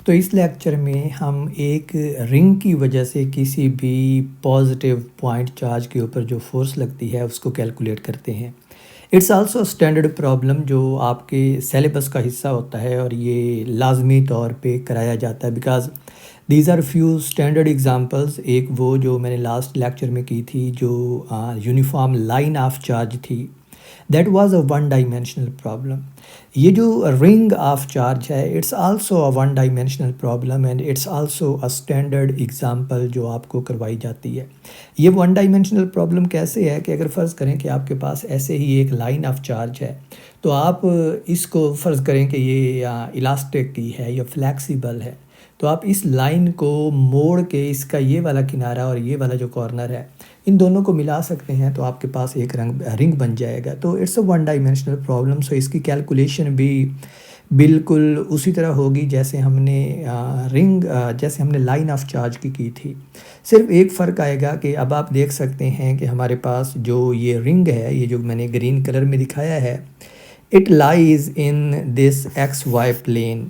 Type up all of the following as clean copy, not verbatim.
तो इस लेक्चर में हम एक रिंग की वजह से किसी भी पॉजिटिव पॉइंट चार्ज के ऊपर जो फोर्स लगती है उसको कैलकुलेट करते हैं। इट्स आल्सो स्टैंडर्ड प्रॉब्लम जो आपके सिलेबस का हिस्सा होता है और ये लाजमी तौर पे कराया जाता है because these are few standard examples. एक वो जो मैंने लास्ट लेक्चर में की थी जो यूनिफॉर्म लाइन ऑफ चार्ज थी, that was a one dimensional problem. ये जो रिंग ऑफ चार्ज है it's also a one dimensional problem and it's also a standard example जो आपको करवाई जाती है। ये वन डायमेंशनल प्रॉब्लम कैसे है कि अगर फ़र्ज़ करें कि आपके पास ऐसे ही एक लाइन ऑफ चार्ज है, तो आप इसको फ़र्ज़ करें कि ये इलास्टिक की है या फ्लेक्सिबल है, तो आप इस लाइन को मोड़ के इसका ये वाला किनारा और ये वाला जो कॉर्नर है इन दोनों को मिला सकते हैं, तो आपके पास एक रिंग बन जाएगा। तो it's a one dimensional problem. So इसकी कैलकुलेशन भी बिल्कुल उसी तरह होगी जैसे हमने जैसे हमने लाइन ऑफ चार्ज की थी। सिर्फ एक फ़र्क आएगा कि अब आप देख सकते हैं कि हमारे पास जो ये रिंग है, ये जो मैंने ग्रीन कलर में दिखाया है, it lies in this x y plane.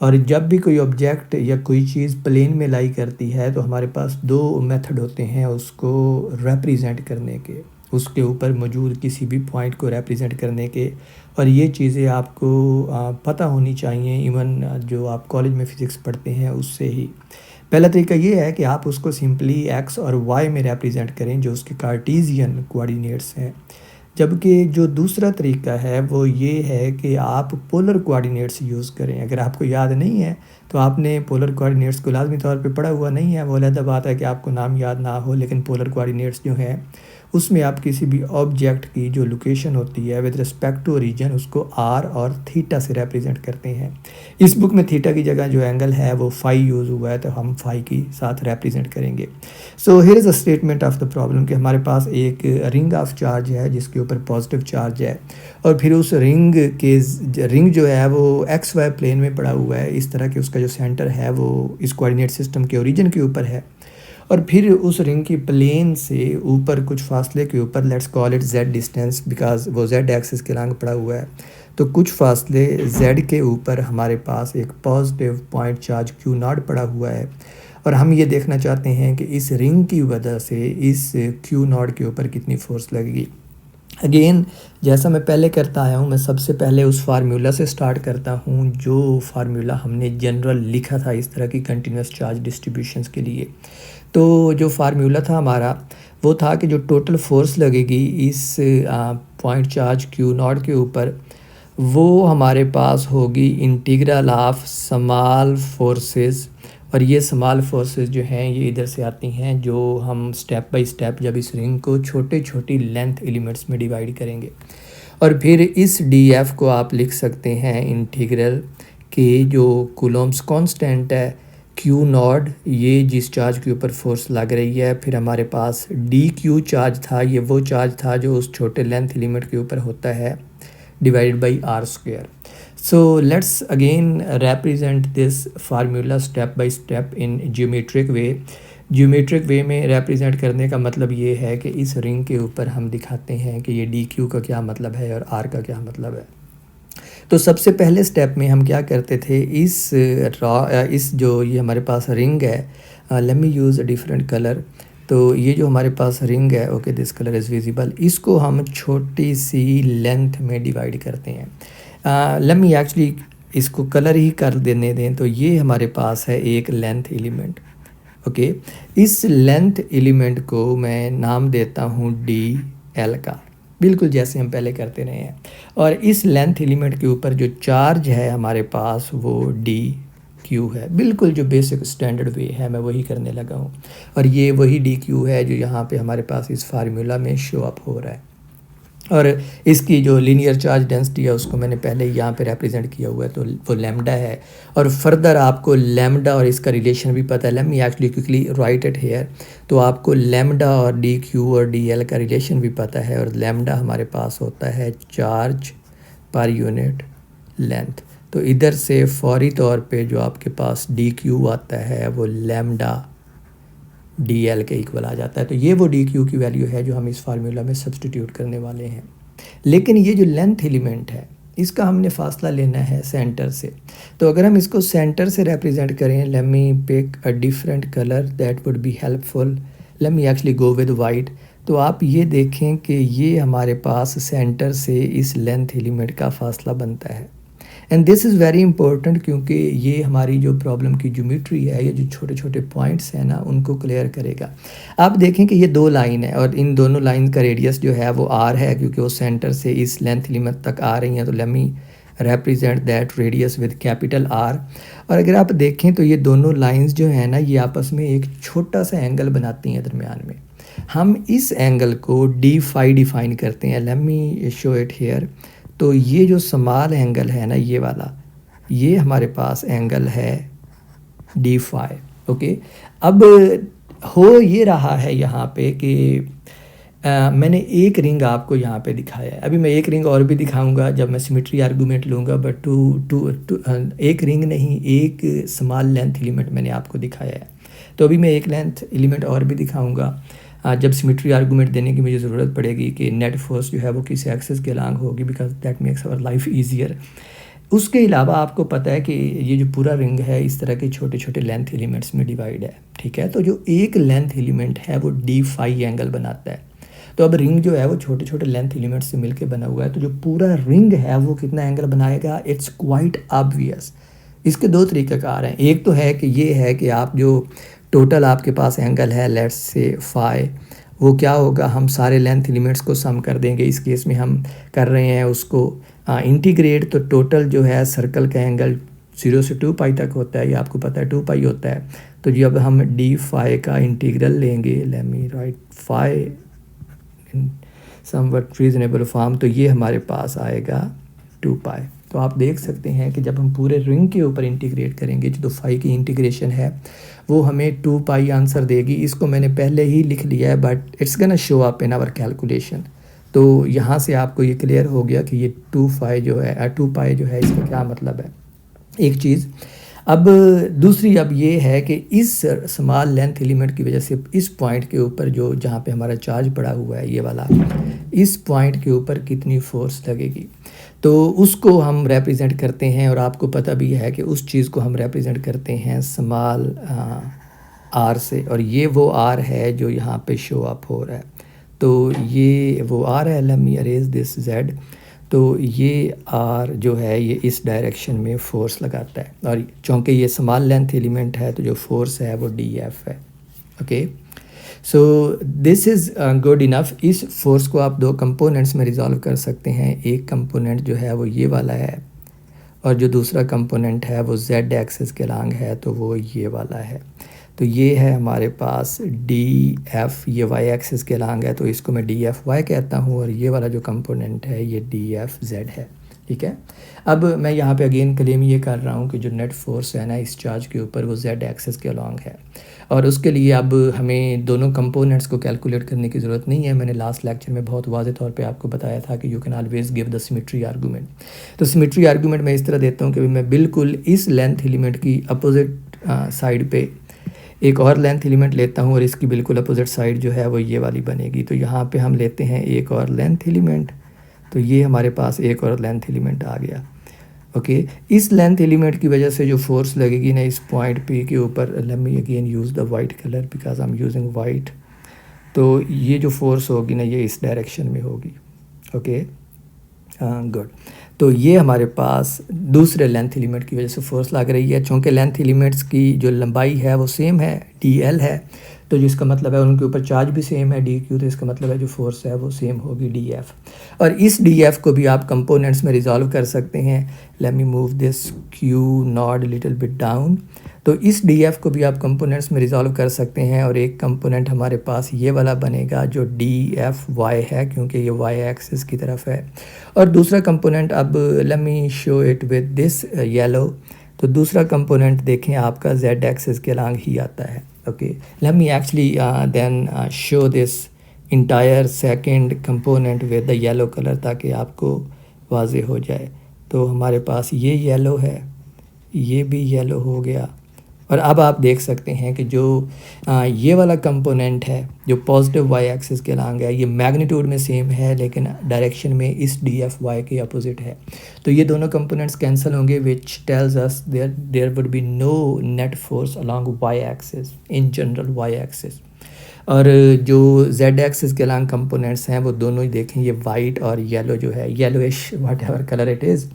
और जब भी कोई ऑब्जेक्ट या कोई चीज़ प्लेन में लाई करती है तो हमारे पास दो मेथड होते हैं उसको रिप्रेजेंट करने के, उसके ऊपर मौजूद किसी भी पॉइंट को रिप्रेजेंट करने के। और ये चीज़ें आपको पता होनी चाहिए, इवन जो आप कॉलेज में फ़िज़िक्स पढ़ते हैं उससे ही। पहला तरीका ये है कि आप उसको सिंपली एक्स और वाई में रिप्रेजेंट करें जो उसके कार्टेशियन कोऑर्डिनेट्स हैं, जबकि जो दूसरा तरीका है वो ये है कि आप पोलर कोऑर्डिनेट्स यूज़ करें। अगर आपको याद नहीं है तो आपने पोलर कोऑर्डिनेट्स को लाज़मी तौर पे पढ़ा हुआ नहीं है, वो अलग बात है कि आपको नाम याद ना हो, लेकिन पोलर कोऑर्डिनेट्स जो हैं उसमें आप किसी भी ऑब्जेक्ट की जो लोकेशन होती है विद रिस्पेक्ट टू रीजन उसको आर और थीटा से रिप्रेजेंट करते हैं। इस बुक में थीटा की जगह जो एंगल है वो फाई यूज़ हुआ है, तो हम फाई की साथ रिप्रेजेंट करेंगे। So here is a statement of the problem कि हमारे पास एक रिंग ऑफ चार्ज है जिसके ऊपर पॉजिटिव चार्ज है, और फिर उस रिंग जो है वो एक्स वाई प्लेन में पड़ा हुआ है, इस तरह के उसका जो सेंटर है वो इस कोऑर्डिनेट सिस्टम के ओरिजिन के ऊपर है। और फिर उस रिंग की प्लेन से ऊपर कुछ फासले के ऊपर, let's call it z distance because वो z एक्सिस के अलॉन्ग पड़ा हुआ है, तो कुछ फासले z के ऊपर हमारे पास एक पॉजिटिव पॉइंट चार्ज Q0 पड़ा हुआ है। और हम ये देखना चाहते हैं कि इस रिंग की वजह से इस Q0 के ऊपर कितनी फोर्स लगेगी। अगेन जैसा मैं पहले करता आया हूँ, मैं सबसे पहले उस फार्मूला से स्टार्ट करता हूँ जो फार्मूला हमने जनरल लिखा था इस तरह की कंटिन्यूस चार्ज डिस्ट्रीब्यूशंस के लिए। तो जो फार्मूला था हमारा वो था कि जो टोटल फोर्स लगेगी इस पॉइंट चार्ज Q0 के ऊपर, वो हमारे पास होगी इंटीग्रल ऑफ स्मॉल फोर्सेस। और ये स्मॉल फोर्सेस जो हैं ये इधर से आती हैं, जो हम स्टेप बाय स्टेप जब इस रिंग को छोटे छोटी लेंथ एलिमेंट्स में डिवाइड करेंगे। और फिर इस df को आप लिख सकते हैं इंटीग्रल के जो कूलम्ब्स कांस्टेंट है Q0, ये जिस चार्ज के ऊपर फोर्स लग रही है, फिर हमारे पास dq चार्ज था, ये वो चार्ज था जो उस छोटे लेंथ एलिमेंट के ऊपर होता है, divided by r²। So let's again represent this formula step by step in geometric way। Geometric way में रिप्रेजेंट करने का मतलब ये है कि इस रिंग के ऊपर हम दिखाते हैं कि ये dq का क्या मतलब है और r का क्या मतलब है। तो सबसे पहले स्टेप में हम क्या करते थे, इस जो ये हमारे पास रिंग है, लेट मी यूज़ अ डिफरेंट कलर। तो ये जो हमारे पास रिंग है, okay this colour is visible, इसको हम छोटी सी लेंथ में डिवाइड करते हैं। लेट मी एक्चुअली इसको कलर ही कर देने दें। तो ये हमारे पास है एक लेंथ एलिमेंट, ओके। इस लेंथ एलिमेंट को मैं नाम देता हूँ DL का, बिल्कुल जैसे हम पहले करते रहे हैं। और इस लेंथ एलिमेंट के ऊपर जो चार्ज है हमारे पास वो dq है, बिल्कुल जो बेसिक स्टैंडर्ड वे है मैं वही करने लगा हूँ। और ये वही dq है जो यहाँ पे हमारे पास इस फार्मूला में शो अप हो रहा है। और इसकी जो लीनियर चार्ज डेंसिटी है उसको मैंने पहले यहाँ पे रिप्रेजेंट किया हुआ है, तो वो लैम्डा है। और फर्दर आपको लैम्डा और इसका रिलेशन भी पता है, let me actually quickly right it here. तो आपको लैम्डा और dq और dl का रिलेशन भी पता है, और लैम्डा हमारे पास होता है चार्ज पर यूनिट लेंथ। तो इधर से फौरी तौर पे जो आपके पास dq आता है वो लैम्डा dl के इक्वल आ जाता है। तो ये वो dq की वैल्यू है जो हम इस फार्मूला में सब्सटीट्यूट करने वाले हैं। लेकिन ये जो लेंथ एलिमेंट है इसका हमने फासला लेना है सेंटर से। तो अगर हम इसको सेंटर से रिप्रेजेंट करें, let me pick a different colour that would be helpful. Let me actually go with white. तो आप ये देखें कि ये हमारे पास सेंटर से इस लेंथ एलिमेंट का फासला बनता है। And this is very important क्योंकि ये हमारी जो प्रॉब्लम की ज्योमेट्री है, ये जो छोटे छोटे पॉइंट्स हैं ना, उनको क्लियर करेगा। आप देखें कि ये दो लाइन है और इन दोनों लाइन का रेडियस जो है वो आर है, क्योंकि वो सेंटर से इस लेंथ लिमिट तक आ रही हैं। तो let me represent that radius with capital R. और अगर आप देखें तो ये दोनों लाइंस जो है ना, ये आपस में एक छोटा सा एंगल बनाती हैं दरमियान में। हम इस एंगल को डी फाई डिफाइन करते हैं। Late me show it here. तो ये जो स्मॉल एंगल है ना, ये वाला, ये हमारे पास एंगल है डी फाई। ओके, अब हो ये रहा है यहाँ पे कि मैंने एक रिंग आपको यहाँ पे दिखाया है। अभी मैं एक रिंग और भी दिखाऊंगा जब मैं सिमेट्री आर्गूमेंट लूँगा, बट एक रिंग नहीं, एक स्मॉल लेंथ एलिमेंट मैंने आपको दिखाया है। तो अभी मैं एक लेंथ एलिमेंट और भी दिखाऊंगा जब सिमेट्री आर्गूमेंट देने की मुझे ज़रूरत पड़ेगी कि नेट फोर्स जो है वो किस एक्सिस के अलॉन्ग होगी, because that makes our life easier. उसके अलावा आपको पता है कि ये जो पूरा रिंग है इस तरह के छोटे छोटे लेंथ एलिमेंट्स में डिवाइड है, ठीक है। तो जो एक लेंथ एलिमेंट है वो डी फाई एंगल बनाता है। तो अब रिंग जो है वो छोटे छोटे लेंथ एलिमेंट्स से मिलकर बना हुआ है, तो जो पूरा रिंग है वो कितना एंगल बनाएगा, इट्स क्वाइट ऑब्वियस। इसके दो तरीक़ाकार हैं। एक तो है कि ये है कि आप जो टोटल आपके पास एंगल है, लेट्स से फाई, वो क्या होगा, हम सारे लेंथ एलिमेंट्स को सम कर देंगे। इस केस में हम कर रहे हैं उसको इंटीग्रेट। तो टोटल जो है सर्कल का एंगल 0 से 2 पाई तक होता है, ये आपको पता है 2 पाई होता है। तो जब हम डी फाई का इंटीग्रल लेंगे, लेट मी राइट फाई इन समवट रीजनेबल फॉर्म, तो ये हमारे पास आएगा 2 पाई। तो आप देख सकते हैं कि जब हम पूरे रिंग के ऊपर इंटीग्रेट करेंगे, जो फाई की इंटीग्रेशन है वो हमें 2 पाई आंसर देगी। इसको मैंने पहले ही लिख लिया है, but it's gonna show up in our calculation. तो यहाँ से आपको ये क्लियर हो गया कि ये 2 पाई जो है इसका क्या मतलब है, एक चीज़। अब दूसरी अब ये है कि इस स्मॉल लेंथ एलिमेंट की वजह से इस पॉइंट के ऊपर जो जहाँ पे हमारा चार्ज पड़ा हुआ है, ये वाला, इस पॉइंट के ऊपर कितनी फोर्स लगेगी, तो उसको हम रिप्रेजेंट करते हैं। और आपको पता भी है कि उस चीज़ को हम रिप्रेजेंट करते हैं स्मॉल आर से, और ये वो आर है जो यहाँ पे शो अप हो रहा है। तो ये वो आर है, let me arrays this Z. तो ये आर जो है ये इस डायरेक्शन में फोर्स लगाता है, और चूँकि ये स्मॉल लेंथ एलिमेंट है तो जो फोर्स है वो डी एफ है। Okay, so this is good enough. इस फोर्स को आप दो कंपोनेंट्स में रिजॉल्व कर सकते हैं। एक कंपोनेंट जो है वो ये वाला है, और जो दूसरा कंपोनेंट है वो जेड एक्सिस के अलॉन्ग है, तो वो ये वाला है। तो ये है हमारे पास डी एफ, ये वाई एक्सिस के अलॉन्ग है, तो इसको मैं डी एफ वाई कहता हूँ, और ये वाला जो कंपोनेंट है ये डी एफ जेड है, ठीक है। अब मैं यहाँ पे अगेन क्लेम ये कर रहा हूँ कि जो नेट फोर्स है ना इस चार्ज के ऊपर, वो जेड एक्सिस के अलॉन्ग है, और उसके लिए अब हमें दोनों कंपोनेंट्स को कैलकुलेट करने की ज़रूरत नहीं है। मैंने लास्ट लेक्चर में बहुत वाज़े तौर पे आपको बताया था कि you can always give the symmetry argument. तो सिमेट्री आर्गूमेंट मैं इस तरह देता हूँ कि मैं बिल्कुल इस लेंथ एलिमेंट की अपोजिट साइड पे एक और लेंथ एलिमेंट लेता हूँ, और इसकी बिल्कुल अपोजिट साइड जो है वो ये वाली बनेगी। तो यहाँ पे हम लेते हैं एक और लेंथ एलिमेंट, तो ये हमारे पास एक और लेंथ एलिमेंट आ गया। ओके, इस लेंथ एलिमेंट की वजह से जो फोर्स लगेगी ना इस पॉइंट पे के ऊपर, let me again use the white colour because I am using white. तो ये जो फोर्स होगी ना ये इस डायरेक्शन में होगी। Okay, good. तो ये हमारे पास दूसरे लेंथ एलिमेंट की वजह से फोर्स लग रही है। चूँकि लेंथ एलिमेंट्स की जो लंबाई है वो सेम है, डी एल है, तो जिसका मतलब है उनके ऊपर चार्ज भी सेम है डी क्यू, तो इसका मतलब है जो फोर्स है वो सेम होगी डी एफ। और इस डी एफ को भी आप कंपोनेंट्स में रिजॉल्व कर सकते हैं। Late me move this Q not little bit down. तो इस डी एफ को भी आप कंपोनेंट्स में रिजॉल्व कर सकते हैं, और एक कंपोनेंट हमारे पास ये वाला बनेगा जो डी एफ वाई है, क्योंकि ये वाई एक्सिस की तरफ है। और दूसरा कंपोनेंट, अब let me show it with this yellow. तो दूसरा कंपोनेंट देखें आपका जेड एक्सिस के अलॉन्ग ही आता है। Okay, let me actually then show this entire second component with the yellow colour, ताकि आपको वाज़े हो जाए। तो हमारे पास ये येलो है, ये भी येलो हो गया, और अब आप देख सकते हैं कि जो ये वाला कंपोनेंट है जो पॉजिटिव वाई एक्सिस के अलॉन्ग है, ये मैग्नीट्यूड में सेम है लेकिन डायरेक्शन में इस डी एफ वाई के अपोजिट है। तो ये दोनों कंपोनेंट्स कैंसिल होंगे, which tells us there would be no net force along y axis, in general y axis. और जो जेड एक्सिस के अलॉन्ग कंपोनेंट्स हैं वो दोनों ही देखें, ये वाइट और येलो जो है, yellowish whatever colour it is,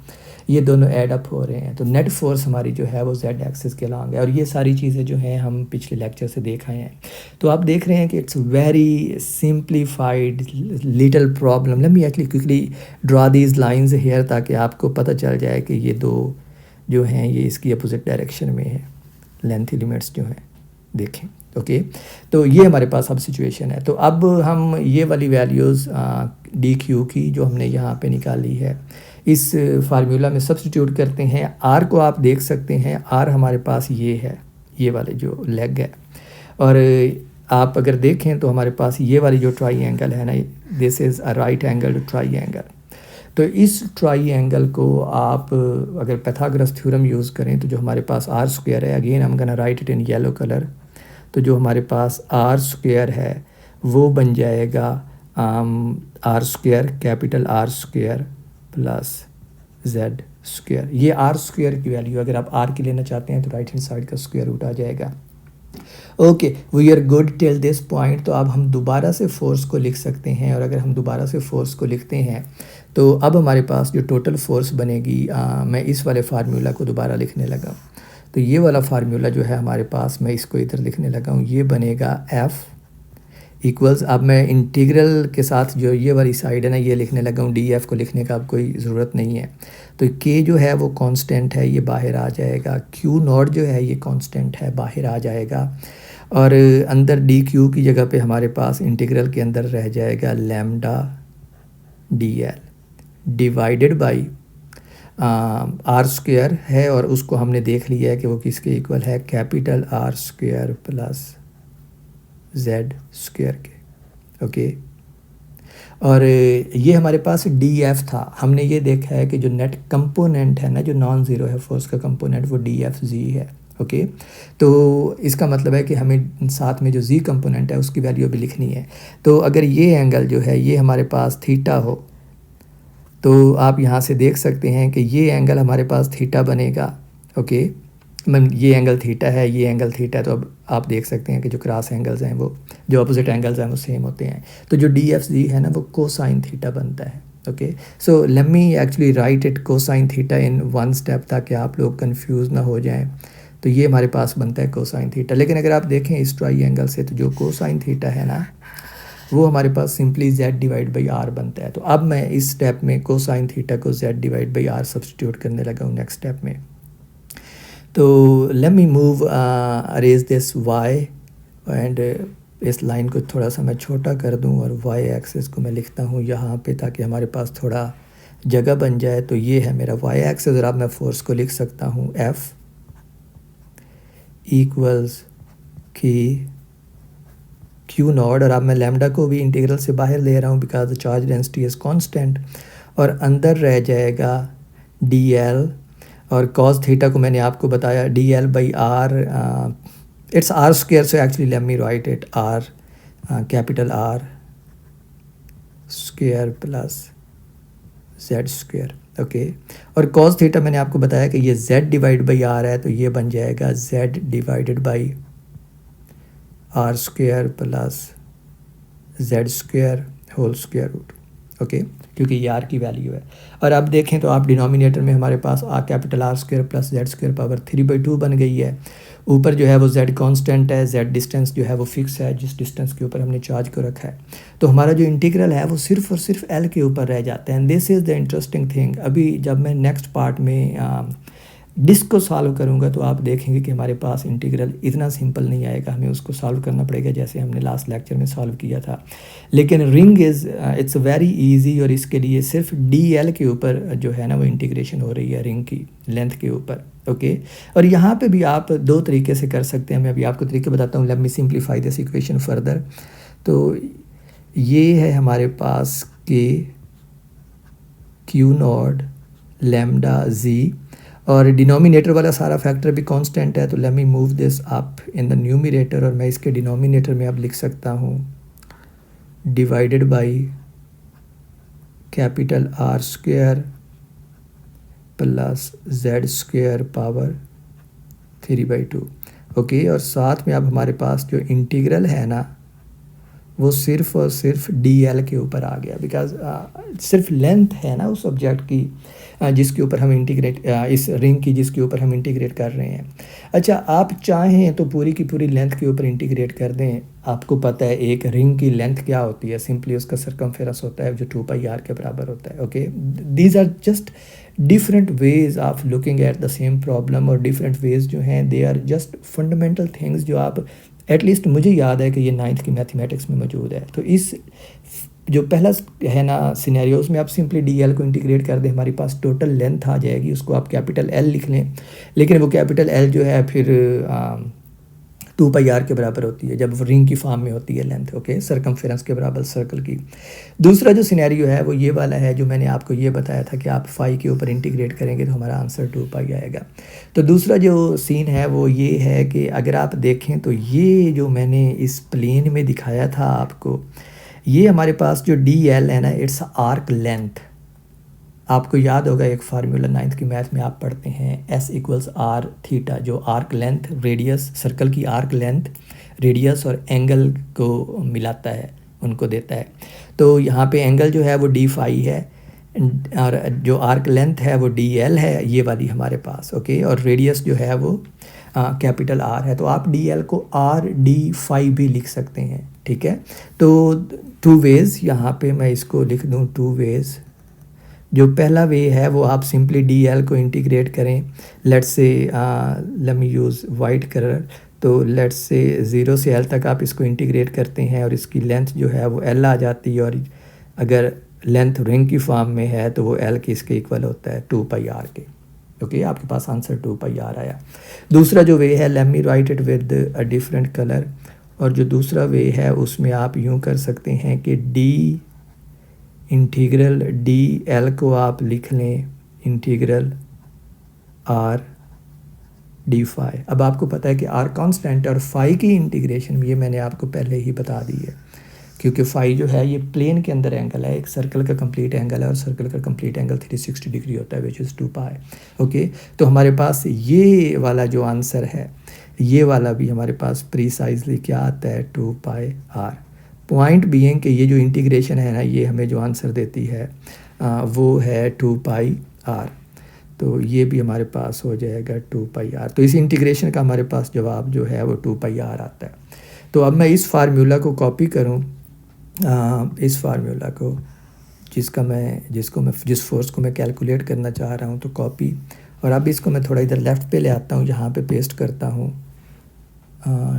ये दोनों ऐड अप हो रहे हैं। तो नेट फोर्स हमारी जो है वो जेड एक्सिस के अलॉन्ग है। और ये सारी चीज़ें जो हैं हम पिछले लेक्चर से देख आए हैं। तो आप देख रहे हैं कि it's very simplified little problem. Let me actually quickly draw these lines here ताकि आपको पता चल जाए कि ये दो जो हैं ये इसकी अपोजिट डायरेक्शन में है, लेंथ एलिमेंट्स जो हैं देखें। ओके तो ये हमारे पास अब सिचुएशन है। तो अब हम ये वाली वैल्यूज़ डी क्यू की जो हमने यहाँ पे निकाली है इस फार्मूला में सब्स्टिट्यूट करते हैं। आर को आप देख सकते हैं, आर हमारे पास ये है, ये वाले जो लेग है। और आप अगर देखें तो हमारे पास ये वाली जो ट्राइंगल है ना, this is a right angle triangle. तो इस ट्राइंगल को आप अगर पैथागोरस थ्योरम यूज़ करें तो जो हमारे पास आर स्क्वायर है, again I am gonna right it in yellow colour, तो जो हमारे पास आर स्क्वायर है वो बन जाएगा are square, capital are square plus Z square. ये आर स्क्वायर की वैल्यू अगर आप आर की लेना चाहते हैं तो राइट हैंड साइड का स्क्वायर रूट आ जाएगा। Okay we are good till this point. तो अब हम दोबारा से फोर्स को लिख सकते हैं। और अगर हम दोबारा से फोर्स को लिखते हैं तो अब हमारे पास जो टोटल फोर्स बनेगी, मैं इस वाले फार्मूला को दोबारा लिखने लगा। तो ये वाला फार्मूला जो है हमारे पास, मैं इसको इधर लिखने लगा हूँ, ये बनेगा एफ़ इक्वल्स, अब मैं इंटीग्रल के साथ जो ये वाली साइड है ना ये लिखने लगा हूँ, डी एफ़ को लिखने का अब कोई ज़रूरत नहीं है। तो के जो है वो कांस्टेंट है, ये बाहर आ जाएगा। क्यू नॉट जो है ये कांस्टेंट है, बाहर आ जाएगा। और अंदर डी क्यू की जगह पे हमारे पास इंटीग्रल के अंदर रह जाएगा lambda d l divided by r square है। और उसको हमने देख लिया है कि वो किसके इक्वल है, capital R square plus Z square के। ओके और ये हमारे पास डी एफ था। हमने ये देखा है कि जो नेट कंपोनेंट है ना, जो नॉन ज़ीरो है फोर्स का कंपोनेंट, वो डी एफ जी है। ओके तो इसका मतलब है कि हमें साथ में जो जी कंपोनेंट है उसकी वैल्यू भी लिखनी है। तो अगर ये एंगल जो है ये हमारे पास थीटा हो तो आप यहाँ से देख सकते हैं कि ये एंगल हमारे पास थीटा बनेगा। ओके ये एंगल थीटा है, ये एंगल थीटा है। तो अब आप देख सकते हैं कि जो क्रॉस एंगल्स हैं वो जो अपोजिट एंगल्स हैं वो सेम होते हैं। तो जो डी एफ जी है ना वो कोसाइन थीटा बनता है। Okay so let me actually right it cosine theta in one step ताकि आप लोग कंफ्यूज ना हो जाएं। तो ये हमारे पास बनता है कोसाइन थीटा। लेकिन अगर आप देखें इस ट्राइंगल से तो जो कोसाइन थीटा है ना वो हमारे पास simply z divide by R बनता है। तो अब मैं इस स्टेप में कोसाइन थीटा को z divide by R substitute करने लगा हूँ नेक्स्ट स्टेप में। तो let me move arrange this y and इस लाइन को थोड़ा सा मैं छोटा कर दूँ और y एक्सिस को मैं लिखता हूँ यहाँ पे ताकि हमारे पास थोड़ा जगह बन जाए। तो ये है मेरा y एक्सिस और अब मैं फोर्स को लिख सकता हूँ F इक्वल्स की क्यू नॉट। और अब मैं लैम्डा को भी इंटीग्रल से बाहर ले रहा हूँ because the charge density is constant. और अंदर रह जाएगा डी एल और कॉस थीटा को मैंने आपको बताया d l by r, it's r square. So actually let me write it r capital are square plus Z square. Okay और कॉस थीटा मैंने आपको बताया कि ये जेड डिवाइड बाई आर है, तो ये बन जाएगा z divided by r square plus Z square whole square root. Okay क्योंकि ये आर की वैल्यू है। और अब देखें तो आप डिनोमिनेटर में हमारे पास capital are square plus Z square power 3/2 बन गई है। ऊपर जो है वो जेड कांस्टेंट है, जेड डिस्टेंस जो है वो फिक्स है जिस डिस्टेंस के ऊपर हमने चार्ज को रखा है। तो हमारा जो इंटीग्रल है वो सिर्फ और सिर्फ एल के ऊपर रह जाता है। And this is the interesting thing. अभी जब मैं नेक्स्ट पार्ट में डिस्क को सॉल्व करूंगा तो आप देखेंगे कि हमारे पास इंटीग्रल इतना सिंपल नहीं आएगा, हमें उसको सॉल्व करना पड़ेगा जैसे हमने लास्ट लेक्चर में सॉल्व किया था। लेकिन ring is it's very easy और इसके लिए सिर्फ डी एल के ऊपर जो है ना वो इंटीग्रेशन हो रही है रिंग की लेंथ के ऊपर। ओके और यहाँ पे भी आप दो तरीके से कर सकते हैं। मैं अभी आपको तरीके बताता हूँ। Let me simplify this equation further. तो ये है हमारे पास के क्यू नॉट लैम्डा जी और डिनोमिनेटर वाला सारा फैक्टर भी कांस्टेंट है, तो let me move this up in the numerator, और मैं इसके डिनोमिनेटर में अब लिख सकता हूँ divided by capital R square plus Z square power 3/2। Okay, और साथ में अब हमारे पास जो इंटीग्रल है ना वो सिर्फ और सिर्फ डी एल के ऊपर आ गया, बिकॉज सिर्फ लेंथ है ना उस ऑब्जेक्ट की जिसके ऊपर हम इंटीग्रेट इस रिंग की जिसके ऊपर हम इंटीग्रेट कर रहे हैं। अच्छा, आप चाहें तो पूरी की पूरी लेंथ के ऊपर इंटीग्रेट कर दें। आपको पता है एक रिंग की लेंथ क्या होती है, सिंपली उसका सरकमफेरेंस होता है जो 2πr के बराबर होता है। Okay, these are just different ways of looking at the same problem, और डिफरेंट वेज जो हैं they are just fundamental things जो आप एटलीस्ट मुझे याद है कि ये 9th की मैथमेटिक्स में मौजूद है। तो इस जो पहला है ना सिनेरियो, उसमें आप सिंपली डी एल को इंटीग्रेट कर दें, हमारे पास टोटल लेंथ आ जाएगी, उसको आप कैपिटल एल लिख लें, लेकिन वो कैपिटल एल जो है फिर 2πr के बराबर होती है जब रिंग की फॉर्म में होती है लेंथ। ओके, सरकमफेरेंस के बराबर सर्कल की। दूसरा जो सिनेरियो है वो ये वाला है जो मैंने आपको ये बताया था कि आप फाई के ऊपर इंटीग्रेट करेंगे तो हमारा आंसर 2π आएगा। तो दूसरा जो सीन है वो ये है कि अगर आप देखें तो ये जो मैंने इस प्लेन में दिखाया था आपको, ये हमारे पास जो डी एल है ना, इट्स आर्क लेंथ। आपको याद होगा एक फार्मूला 9th की मैथ में आप पढ़ते हैं S = R थीटा, जो आर्क लेंथ रेडियस सर्कल की आर्क लेंथ रेडियस और एंगल को मिलाता है, उनको देता है। तो यहाँ पे एंगल जो है वो d फाई है और जो आर्क लेंथ है वो dl है, ये वाली हमारे पास। ओके, और रेडियस जो है वो कैपिटल R है। तो आप dl को r/d फाई भी लिख सकते हैं, ठीक है। तो टू वेज़ यहाँ पे मैं इसको लिख दूँ, टू वेज़। जो पहला वे है वो आप सिंपली डी एल को इंटीग्रेट करें, let's say let me use white colour, तो लेट्स से 0 से l तक आप इसको इंटीग्रेट करते हैं और इसकी लेंथ जो है वो l आ जाती है, और अगर लेंथ रिंग की फॉर्म में है तो वो l किसके इक्वल होता है, 2πr के। ओके, आपके पास आंसर 2πr आया। दूसरा जो वे है, let me write it with a different colour, और जो दूसरा वे है उसमें आप यूँ कर सकते हैं कि डी इंटीग्रल डी एल को आप लिख लें इंटीग्रल आर डी फाई। अब आपको पता है कि आर कांस्टेंट और फाई की इंटीग्रेशन ये मैंने आपको पहले ही बता दी है, क्योंकि फाई जो है ये प्लेन के अंदर एंगल है, एक सर्कल का कंप्लीट एंगल है, और सर्कल का कंप्लीट एंगल 360 डिग्री होता है, विच इज़ 2π। ओके, तो हमारे पास ये वाला जो आंसर है, ये वाला भी हमारे पास प्रीसाइजली क्या आता है, 2πr। पॉइंट बीइंग कि ये जो इंटीग्रेशन है ना, ये हमें जो आंसर देती है वो है 2πr। तो ये भी हमारे पास हो जाएगा 2πr। तो इस इंटीग्रेशन का हमारे पास जवाब जो है वो 2πr आता है। तो अब मैं इस फार्मूला को कॉपी करूँ, इस फार्मूला को जिस फोर्स को मैं कैलकुलेट करना चाह रहा हूँ, तो कॉपी, और अब इसको मैं थोड़ा इधर लेफ़्ट पे ले आता हूँ, यहाँ पे पेस्ट करता हूँ।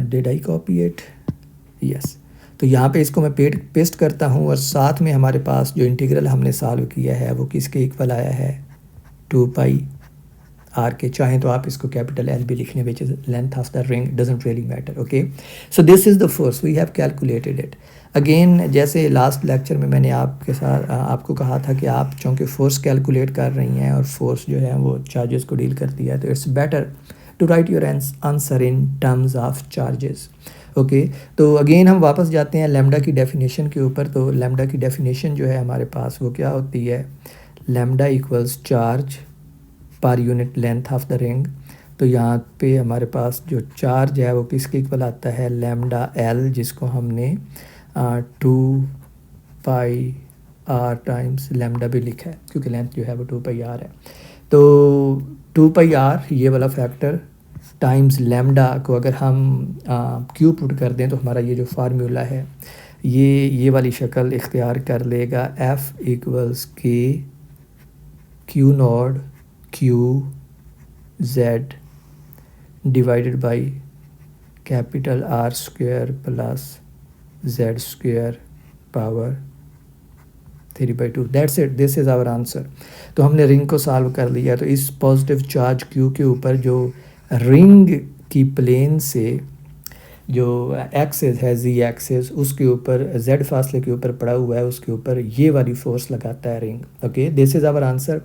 Did I copy it? Yes. तो यहाँ पे इसको मैं पेस्ट करता हूँ, और साथ में हमारे पास जो इंटीग्रल हमने सॉल्व किया है वो किसके इक्वल आया है, 2πr के। चाहें तो आप इसको कैपिटल L भी लिख लें, which is length of the ring, doesn't really matter. Okay, so this is the force, we have calculated it. Again, जैसे लास्ट लेक्चर में मैंने आपके साथ आपको कहा था कि आप चूँकि फोर्स कैलकुलेट कर रही हैं और फोर्स जो है वो चार्जेस को डील करती है, तो it's better to write your answer in terms of charges. Okay, तो अगेन हम वापस जाते हैं लैम्डा की डेफिनेशन के ऊपर। तो लैम्डा की डेफिनेशन जो है हमारे पास वो क्या होती है, lambda equals charge per unit length of the ring. तो यहाँ पे हमारे पास जो चार्ज है वो किसके इक्वल आता है, लैम्डा एल, जिसको हमने 2πr टाइम्स लैम्डा भी लिखा है, क्योंकि लेंथ जो है वो 2πr है। तो 2πr ये वाला फैक्टर टाइम्स लैम्डा को अगर हम क्यू पुट कर दें तो हमारा ये जो फार्मूला है ये वाली शक्ल इख्तियार कर लेगा, F = K Q0 Q Z divided by capital R square plus Z square power 3/2। That's it, this is our answer. तो हमने रिंग को सॉल्व कर लिया। तो इस पॉजिटिव चार्ज Q के ऊपर जो रिंग की प्लेन से जो एक्सिस है जी एक्सिस उसके ऊपर जेड फासले के ऊपर पड़ा हुआ है, उसके ऊपर ये वाली फोर्स लगाता है ring. Okay, this is our answer.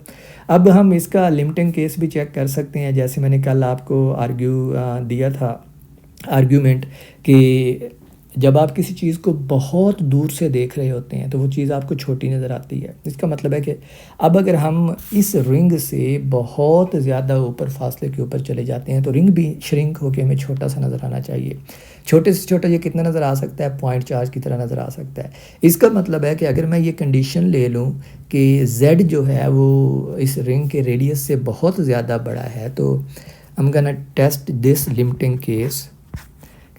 अब हम इसका लिमिटिंग केस भी चेक कर सकते हैं, जैसे मैंने कल आपको दिया था आर्ग्यूमेंट कि जब आप किसी चीज़ को बहुत दूर से देख रहे होते हैं तो वो चीज़ आपको छोटी नज़र आती है। इसका मतलब है कि अब अगर हम इस रिंग से बहुत ज़्यादा ऊपर फासले के ऊपर चले जाते हैं तो रिंग भी श्रिंक होकर हमें छोटा सा नज़र आना चाहिए। छोटे से छोटा ये कितना नज़र आ सकता है, पॉइंट चार्ज की तरह नज़र आ सकता है। इसका मतलब है कि अगर मैं ये कंडीशन ले लूँ कि z जो है वो इस रिंग के रेडियस से बहुत ज़्यादा बड़ा है, तो I am gonna test this limiting case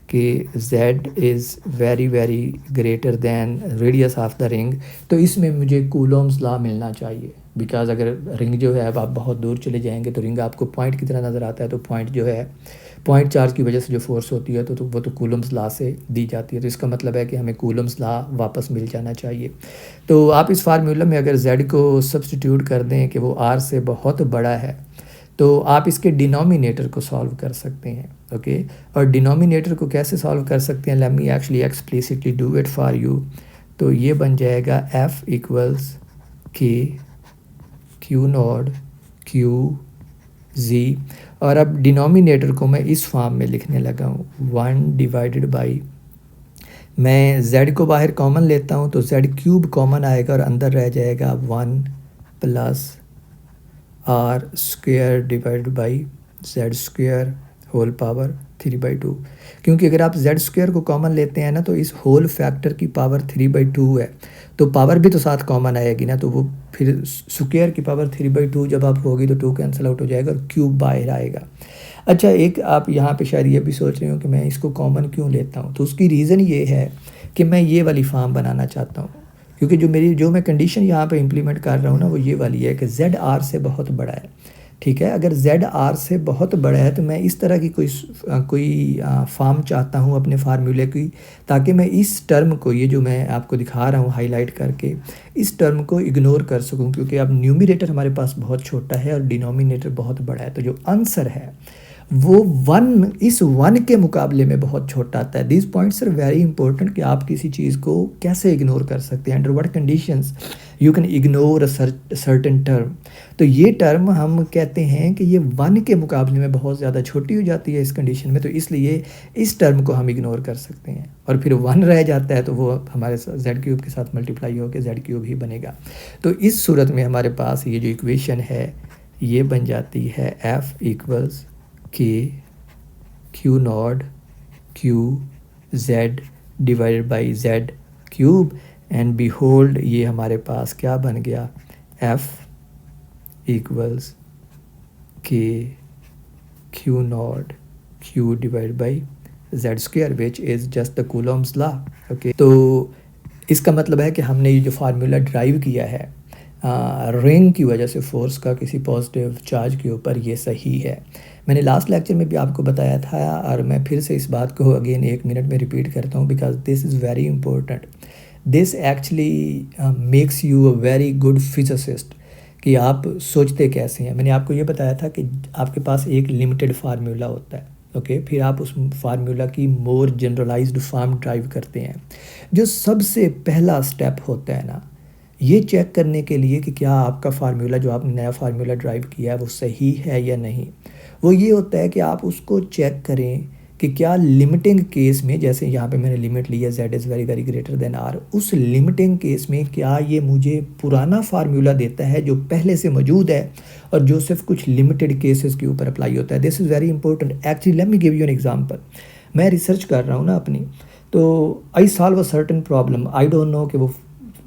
कि z is very very greater than radius of the ring. तो इसमें मुझे कूलोम्स लॉ मिलना चाहिए, बिकॉज अगर रिंग जो है अब आप बहुत दूर चले जाएंगे तो रिंग आपको पॉइंट की तरह नज़र आता है, तो पॉइंट जो है पॉइंट चार्ज की वजह से जो फोर्स होती है तो वो तो कूलम्स लॉ से दी जाती है। तो इसका मतलब है कि हमें कूलम्स लॉ वापस मिल जाना चाहिए। तो आप इस फार्मूला में अगर z को सब्सटीट्यूट कर दें कि वो r से बहुत बड़ा है तो आप इसके डिनोमिनेटर को सॉल्व कर सकते हैं। ओके, और डिनोमिनेटर को कैसे सॉल्व कर सकते हैं, late me actually explicitly do it for you. तो ये बन जाएगा f equals k q not q z, और अब डिनोमिनेटर को मैं इस फॉर्म में लिखने लगा हूँ 1 डिवाइडेड बाई, मैं z को बाहर कॉमन लेता हूँ तो z क्यूब कॉमन आएगा और अंदर रह जाएगा 1 plus r square divide by z square whole power 3/2। क्योंकि अगर आप z स्क्वायर को कॉमन लेते हैं ना तो इस होल फैक्टर की पावर 3/2 है, तो पावर भी तो साथ कॉमन आएगी ना, तो वो फिर स्क्वायर की पावर 3/2 जब आप होगी तो 2 कैंसिल आउट हो जाएगा और क्यूब बाहर आएगा। अच्छा, एक आप यहाँ पे शायद ये भी सोच रहे हो कि मैं इसको कॉमन क्यों लेता हूँ, तो उसकी रीज़न ये है कि मैं ये वाली फॉर्म बनाना चाहता हूँ, क्योंकि जो मैं कंडीशन यहाँ पे इम्प्लीमेंट कर रहा हूँ ना वो ये वाली है कि z r से बहुत बड़ा है। ठीक है, अगर z r से बहुत बड़ा है तो मैं इस तरह की कोई फॉर्म चाहता हूँ अपने फार्मूले की, ताकि मैं इस टर्म को, ये जो मैं आपको दिखा रहा हूँ हाईलाइट करके, इस टर्म को इग्नोर कर सकूँ, क्योंकि अब न्यूमरेटर हमारे पास बहुत छोटा है और डिनोमिनेटर बहुत बड़ा है, तो जो आंसर है वो 1 इस 1 के मुकाबले में बहुत छोटा आता है। This points are very important कि आप किसी चीज़ को कैसे इग्नोर कर सकते हैं, under what conditions you can ignore a certain term. तो ये टर्म हम कहते हैं कि ये 1 के मुकाबले में बहुत ज़्यादा छोटी हो जाती है इस कंडीशन में, तो इसलिए इस टर्म को हम इग्नोर कर सकते हैं और फिर 1 रह जाता है तो वो हमारे z क्यूब के साथ मल्टीप्लाई होकर z क्यूब ही बनेगा। तो इस सूरत में हमारे पास ये जो इक्वेशन है ये बन जाती है f equals k q not q z divided by z cube, and behold ये हमारे पास क्या बन गया, f equals k q not q divide by z square which is just the Coulomb's law. Okay, तो इसका मतलब है कि हमने ये जो फार्मूला ड्राइव किया है रिंग की वजह से फोर्स का किसी पॉजिटिव चार्ज के ऊपर, ये सही है। मैंने लास्ट लेक्चर में भी आपको बताया था और मैं फिर से इस बात को अगेन 1 मिनट में रिपीट करता हूँ, because this is very important. This actually makes you a very good physicist, कि आप सोचते कैसे हैं। मैंने आपको ये बताया था कि आपके पास एक लिमिटेड फार्मूला होता है, ओके, फिर आप उस फार्मूला की मोर जनरलाइज्ड फॉर्म ड्राइव करते हैं। जो सबसे पहला स्टेप होता है ना, ये चेक करने के लिए कि क्या आपका फार्मूला, जो आपने नया फार्मूला ड्राइव किया है, वो सही है या नहीं, वो ये होता है कि आप उसको चेक करें कि क्या लिमिटिंग केस में, जैसे यहाँ पे मैंने लिमिट लिया z is very very greater than r, उस लिमिटिंग केस में क्या ये मुझे पुराना फार्मूला देता है जो पहले से मौजूद है और जो सिर्फ कुछ लिमिटेड केसेस के ऊपर अप्लाई होता है। This is very important actually. Let me give you an example. मैं रिसर्च कर रहा हूँ ना अपनी, तो I solve a certain problem, I don't know कि वो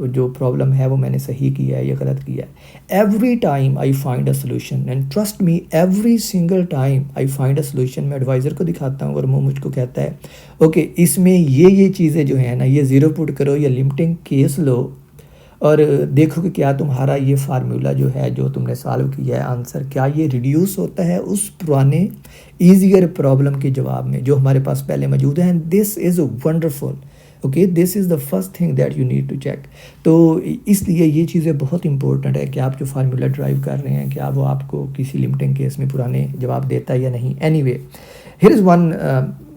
जो प्रॉब्लम है वो मैंने सही किया है या गलत किया है। Every time I find a solution, and trust me every single time I find a solution, मैं एडवाइज़र को दिखाता हूँ और वो मुझको कहता है ओके इसमें ये चीज़ें जो हैं ना, ये ज़ीरो पुट करो या लिमिटिंग केस लो और देखो कि क्या तुम्हारा ये फार्मूला जो है, जो तुमने सॉल्व किया है आंसर, क्या ये रिड्यूस होता है उस पुराने ईजियर प्रॉब्लम के जवाब में जो हमारे पास पहले मौजूद है। And this is wonderful. Okay, this is the first thing that you need to check. तो इसलिए ये चीज़ें बहुत इंपॉर्टेंट है कि आप जो फार्मूला ड्राइव कर रहे हैं, क्या वो आपको किसी लिमिटिंग केस में पुराने जवाब देता है या नहीं। Anyway, here is one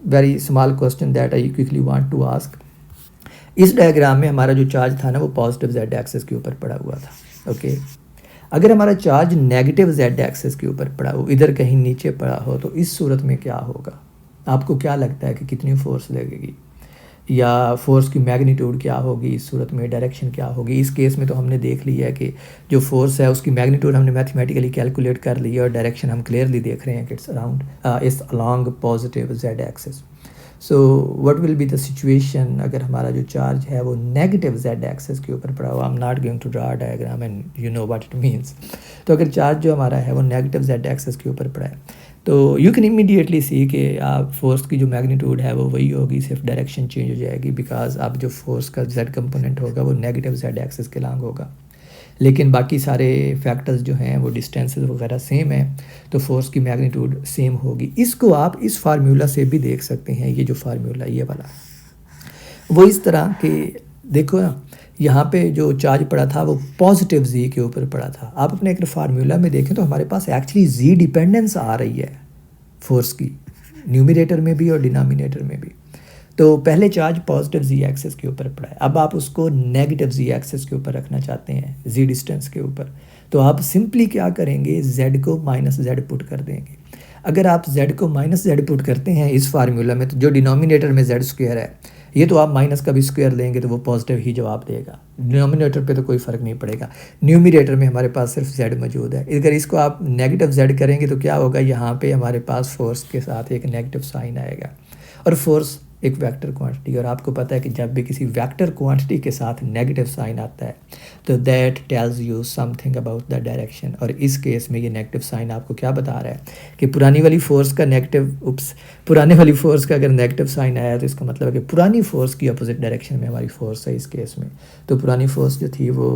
very small question that I quickly want to ask. इस डायग्राम में हमारा जो चार्ज था ना वो पॉजिटिव जेड एक्सिस के ऊपर पड़ा हुआ था। ओके, अगर हमारा चार्ज नेगेटिव जेड एक्सिस के ऊपर पड़ा हो, इधर कहीं नीचे पड़ा हो, तो इस सूरत में क्या होगा? आपको क्या लगता है कि कितनी फोर्स लगेगी, या फोर्स की मैग्नीट्यूड क्या होगी इस सूरत में, डायरेक्शन क्या होगी? इस केस में तो हमने देख लिया है कि जो फोर्स है उसकी मैग्नीट्यूड हमने मैथमेटिकली कैलकुलेट कर ली है और डायरेक्शन हम क्लियरली देख रहे हैं कि it's around its along positive Z axis. So what will be the situation अगर हमारा जो चार्ज है वो नेगेटिव जेड एक्सिस के ऊपर पड़ा हुआ? I am not going to draw diagram and you know what it means. तो अगर चार्ज जो हमारा है वो नेगेटिव जेड एक्सिस के ऊपर पड़ा है तो यू कैन इमीडिएटली सी कि आप फोर्स की जो मैग्नीट्यूड है वो वही होगी, सिर्फ डायरेक्शन चेंज हो जाएगी, बिकॉज अब जो फोर्स का जेड कंपोनेंट होगा वो नेगेटिव जेड एक्सिस के लॉन्ग होगा। लेकिन बाकी सारे फैक्टर्स जो हैं वो डिस्टेंसेस वगैरह सेम है, तो फोर्स की मैग्नीट्यूड सेम होगी। इसको आप इस फार्मूला से भी देख सकते हैं। ये जो फार्मूला ये वाला वो इस तरह के देखो ना, यहाँ पे जो चार्ज पड़ा था वो पॉजिटिव जी के ऊपर पड़ा था। आप अपने एक फार्मूला में देखें तो हमारे पास एक्चुअली जी डिपेंडेंस आ रही है फोर्स की, न्यूमरेटर में भी और डिनोमिनेटर में भी। तो पहले चार्ज पॉजिटिव जी एक्सिस के ऊपर पड़ा है, अब आप उसको नेगेटिव जी एक्सिस के ऊपर रखना चाहते हैं, जी डिस्टेंस के ऊपर। तो आप सिंपली क्या करेंगे, जेड को माइनस जेड पुट कर देंगे। अगर आप जेड को माइनस जेड पुट करते हैं इस फार्मूला में, तो जो डिनोमिनेटर में जेड स्क्वायर है ये तो आप माइनस का भी स्क्वायर लेंगे तो वो पॉजिटिव ही जवाब देगा। डिनोमिनेटर पे तो कोई फ़र्क नहीं पड़ेगा, न्यूमरेटर में हमारे पास सिर्फ जेड मौजूद है। अगर इसको आप नेगेटिव जेड करेंगे तो क्या होगा, यहाँ पे हमारे पास फोर्स के साथ एक नेगेटिव साइन आएगा, और फोर्स एक वेक्टर क्वांटिटी, और आपको पता है कि जब भी किसी वेक्टर क्वांटिटी के साथ नेगेटिव साइन आता है तो that tells you something about the direction. और इस केस में ये नेगेटिव साइन आपको क्या बता रहा है कि पुरानी वाली फोर्स का पुराने वाली फोर्स का अगर नेगेटिव साइन आया तो इसका मतलब है कि पुरानी फोर्स की अपोजिट डायरेक्शन में हमारी फोर्स है इस केस में। तो पुरानी फोर्स जो थी वो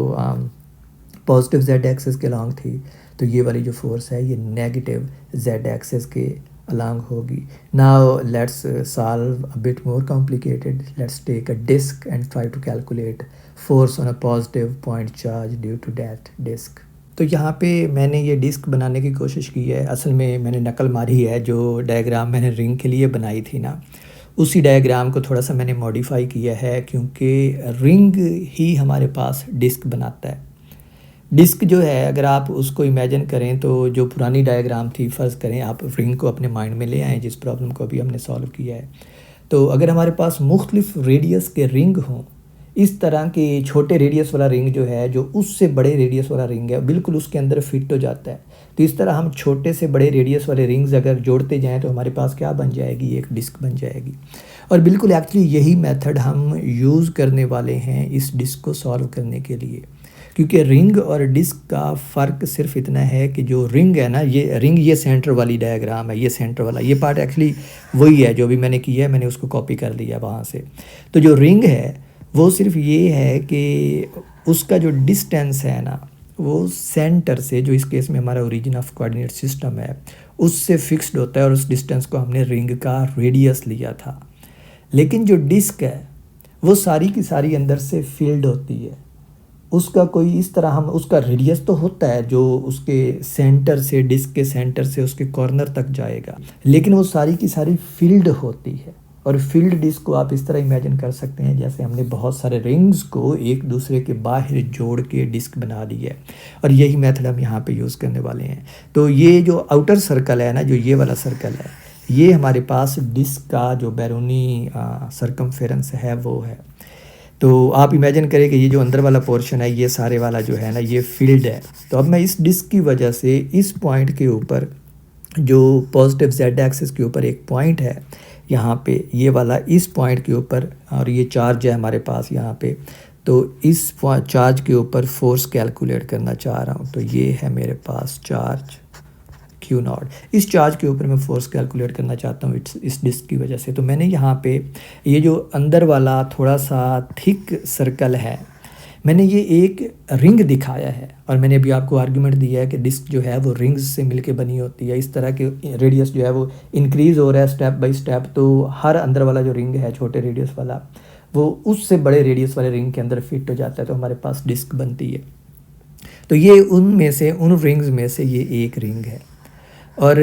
पॉजिटिव जेड एक्सिस के लॉन्ग थी, तो ये वाली जो फोर्स है ये नेगेटिव जेड एक्सिस के along होगी। Now let's solve a bit more complicated. Let's take a disk and try to calculate force on a positive point charge due to that disk. तो यहाँ पे मैंने ये डिस्क बनाने की कोशिश की है। असल में मैंने नकल मारी है, जो डायग्राम मैंने रिंग के लिए बनाई थी ना, उसी डायग्राम को थोड़ा सा मैंने मॉडिफाई किया है, क्योंकि रिंग ही हमारे पास डिस्क बनाता है। डिस्क जो है अगर आप उसको इमेजिन करें तो जो पुरानी डायग्राम थी, फ़र्ज़ करें आप रिंग को अपने माइंड में ले आएँ जिस प्रॉब्लम को अभी हमने सॉल्व किया है। तो अगर हमारे पास मुख्तलिफ रेडियस के रिंग हों, इस तरह के छोटे रेडियस वाला रिंग जो है, जो उससे बड़े रेडियस वाला रिंग है, बिल्कुल उसके अंदर फिट हो जाता है। तो इस तरह हम छोटे से बड़े रेडियस वाले रिंग्स अगर जोड़ते जाएँ तो हमारे पास क्या बन जाएगी, एक डिस्क बन जाएगी। और बिल्कुल एक्चुअली यही मेथड हम यूज़ करने वाले हैं इस डिस्क को सॉल्व करने के लिए, क्योंकि रिंग और डिस्क का फ़र्क सिर्फ इतना है कि जो रिंग है ना, ये रिंग ये सेंटर वाली डायग्राम है, ये सेंटर वाला ये पार्ट एक्चुअली वही है जो भी मैंने किया है, मैंने उसको कॉपी कर लिया वहाँ से। तो जो रिंग है वो सिर्फ ये है कि उसका जो डिस्टेंस है ना, वो सेंटर से, जो इस केस में हमारा ओरिजिन ऑफ कोऑर्डिनेट सिस्टम है, उससे फिक्स्ड होता है, और उस डिस्टेंस को हमने रिंग का रेडियस लिया था। लेकिन जो डिस्क है वो सारी की सारी अंदर से फील्ड होती है, उसका कोई इस तरह हम उसका रेडियस तो होता है जो उसके सेंटर से, डिस्क के सेंटर से उसके कॉर्नर तक जाएगा, लेकिन वो सारी की सारी फील्ड होती है। और फील्ड डिस्क को आप इस तरह इमेजिन कर सकते हैं जैसे हमने बहुत सारे रिंग्स को एक दूसरे के बाहर जोड़ के डिस्क बना दी है, और यही मेथड हम यहाँ पे यूज़ करने वाले हैं। तो ये जो आउटर सर्कल है ना, जो ये वाला सर्कल है, ये हमारे पास डिस्क का जो बैरूनी सरकमफेरेंस है वो है। तो आप इमेजिन करें कि ये जो अंदर वाला पोर्शन है, ये सारे वाला जो है ना, ये फील्ड है। तो अब मैं इस डिस्क की वजह से इस पॉइंट के ऊपर, जो पॉजिटिव जेड एक्सिस के ऊपर एक पॉइंट है यहाँ पे, ये वाला इस पॉइंट के ऊपर, और ये चार्ज है हमारे पास यहाँ पे, तो इस चार्ज के ऊपर फोर्स कैलकुलेट करना चाह रहा हूँ। तो ये है मेरे पास चार्ज क्यू नॉट, इस चार्ज के ऊपर मैं फोर्स कैलकुलेट करना चाहता हूँ इस डिस्क की वजह से। तो मैंने यहाँ पे ये जो अंदर वाला थोड़ा सा थिक सर्कल है, मैंने ये एक रिंग दिखाया है, और मैंने अभी आपको आर्गूमेंट दिया है कि डिस्क जो है वो रिंग्स से मिलके बनी होती है। इस तरह के रेडियस जो है वो इंक्रीज़ हो रहा है स्टेप बाय स्टेप, तो हर अंदर वाला जो रिंग है छोटे रेडियस वाला, वो उससे बड़े रेडियस वाले रिंग के अंदर फिट हो जाता है, तो हमारे पास डिस्क बनती है। तो ये उन रिंग्स में से ये एक रिंग है। और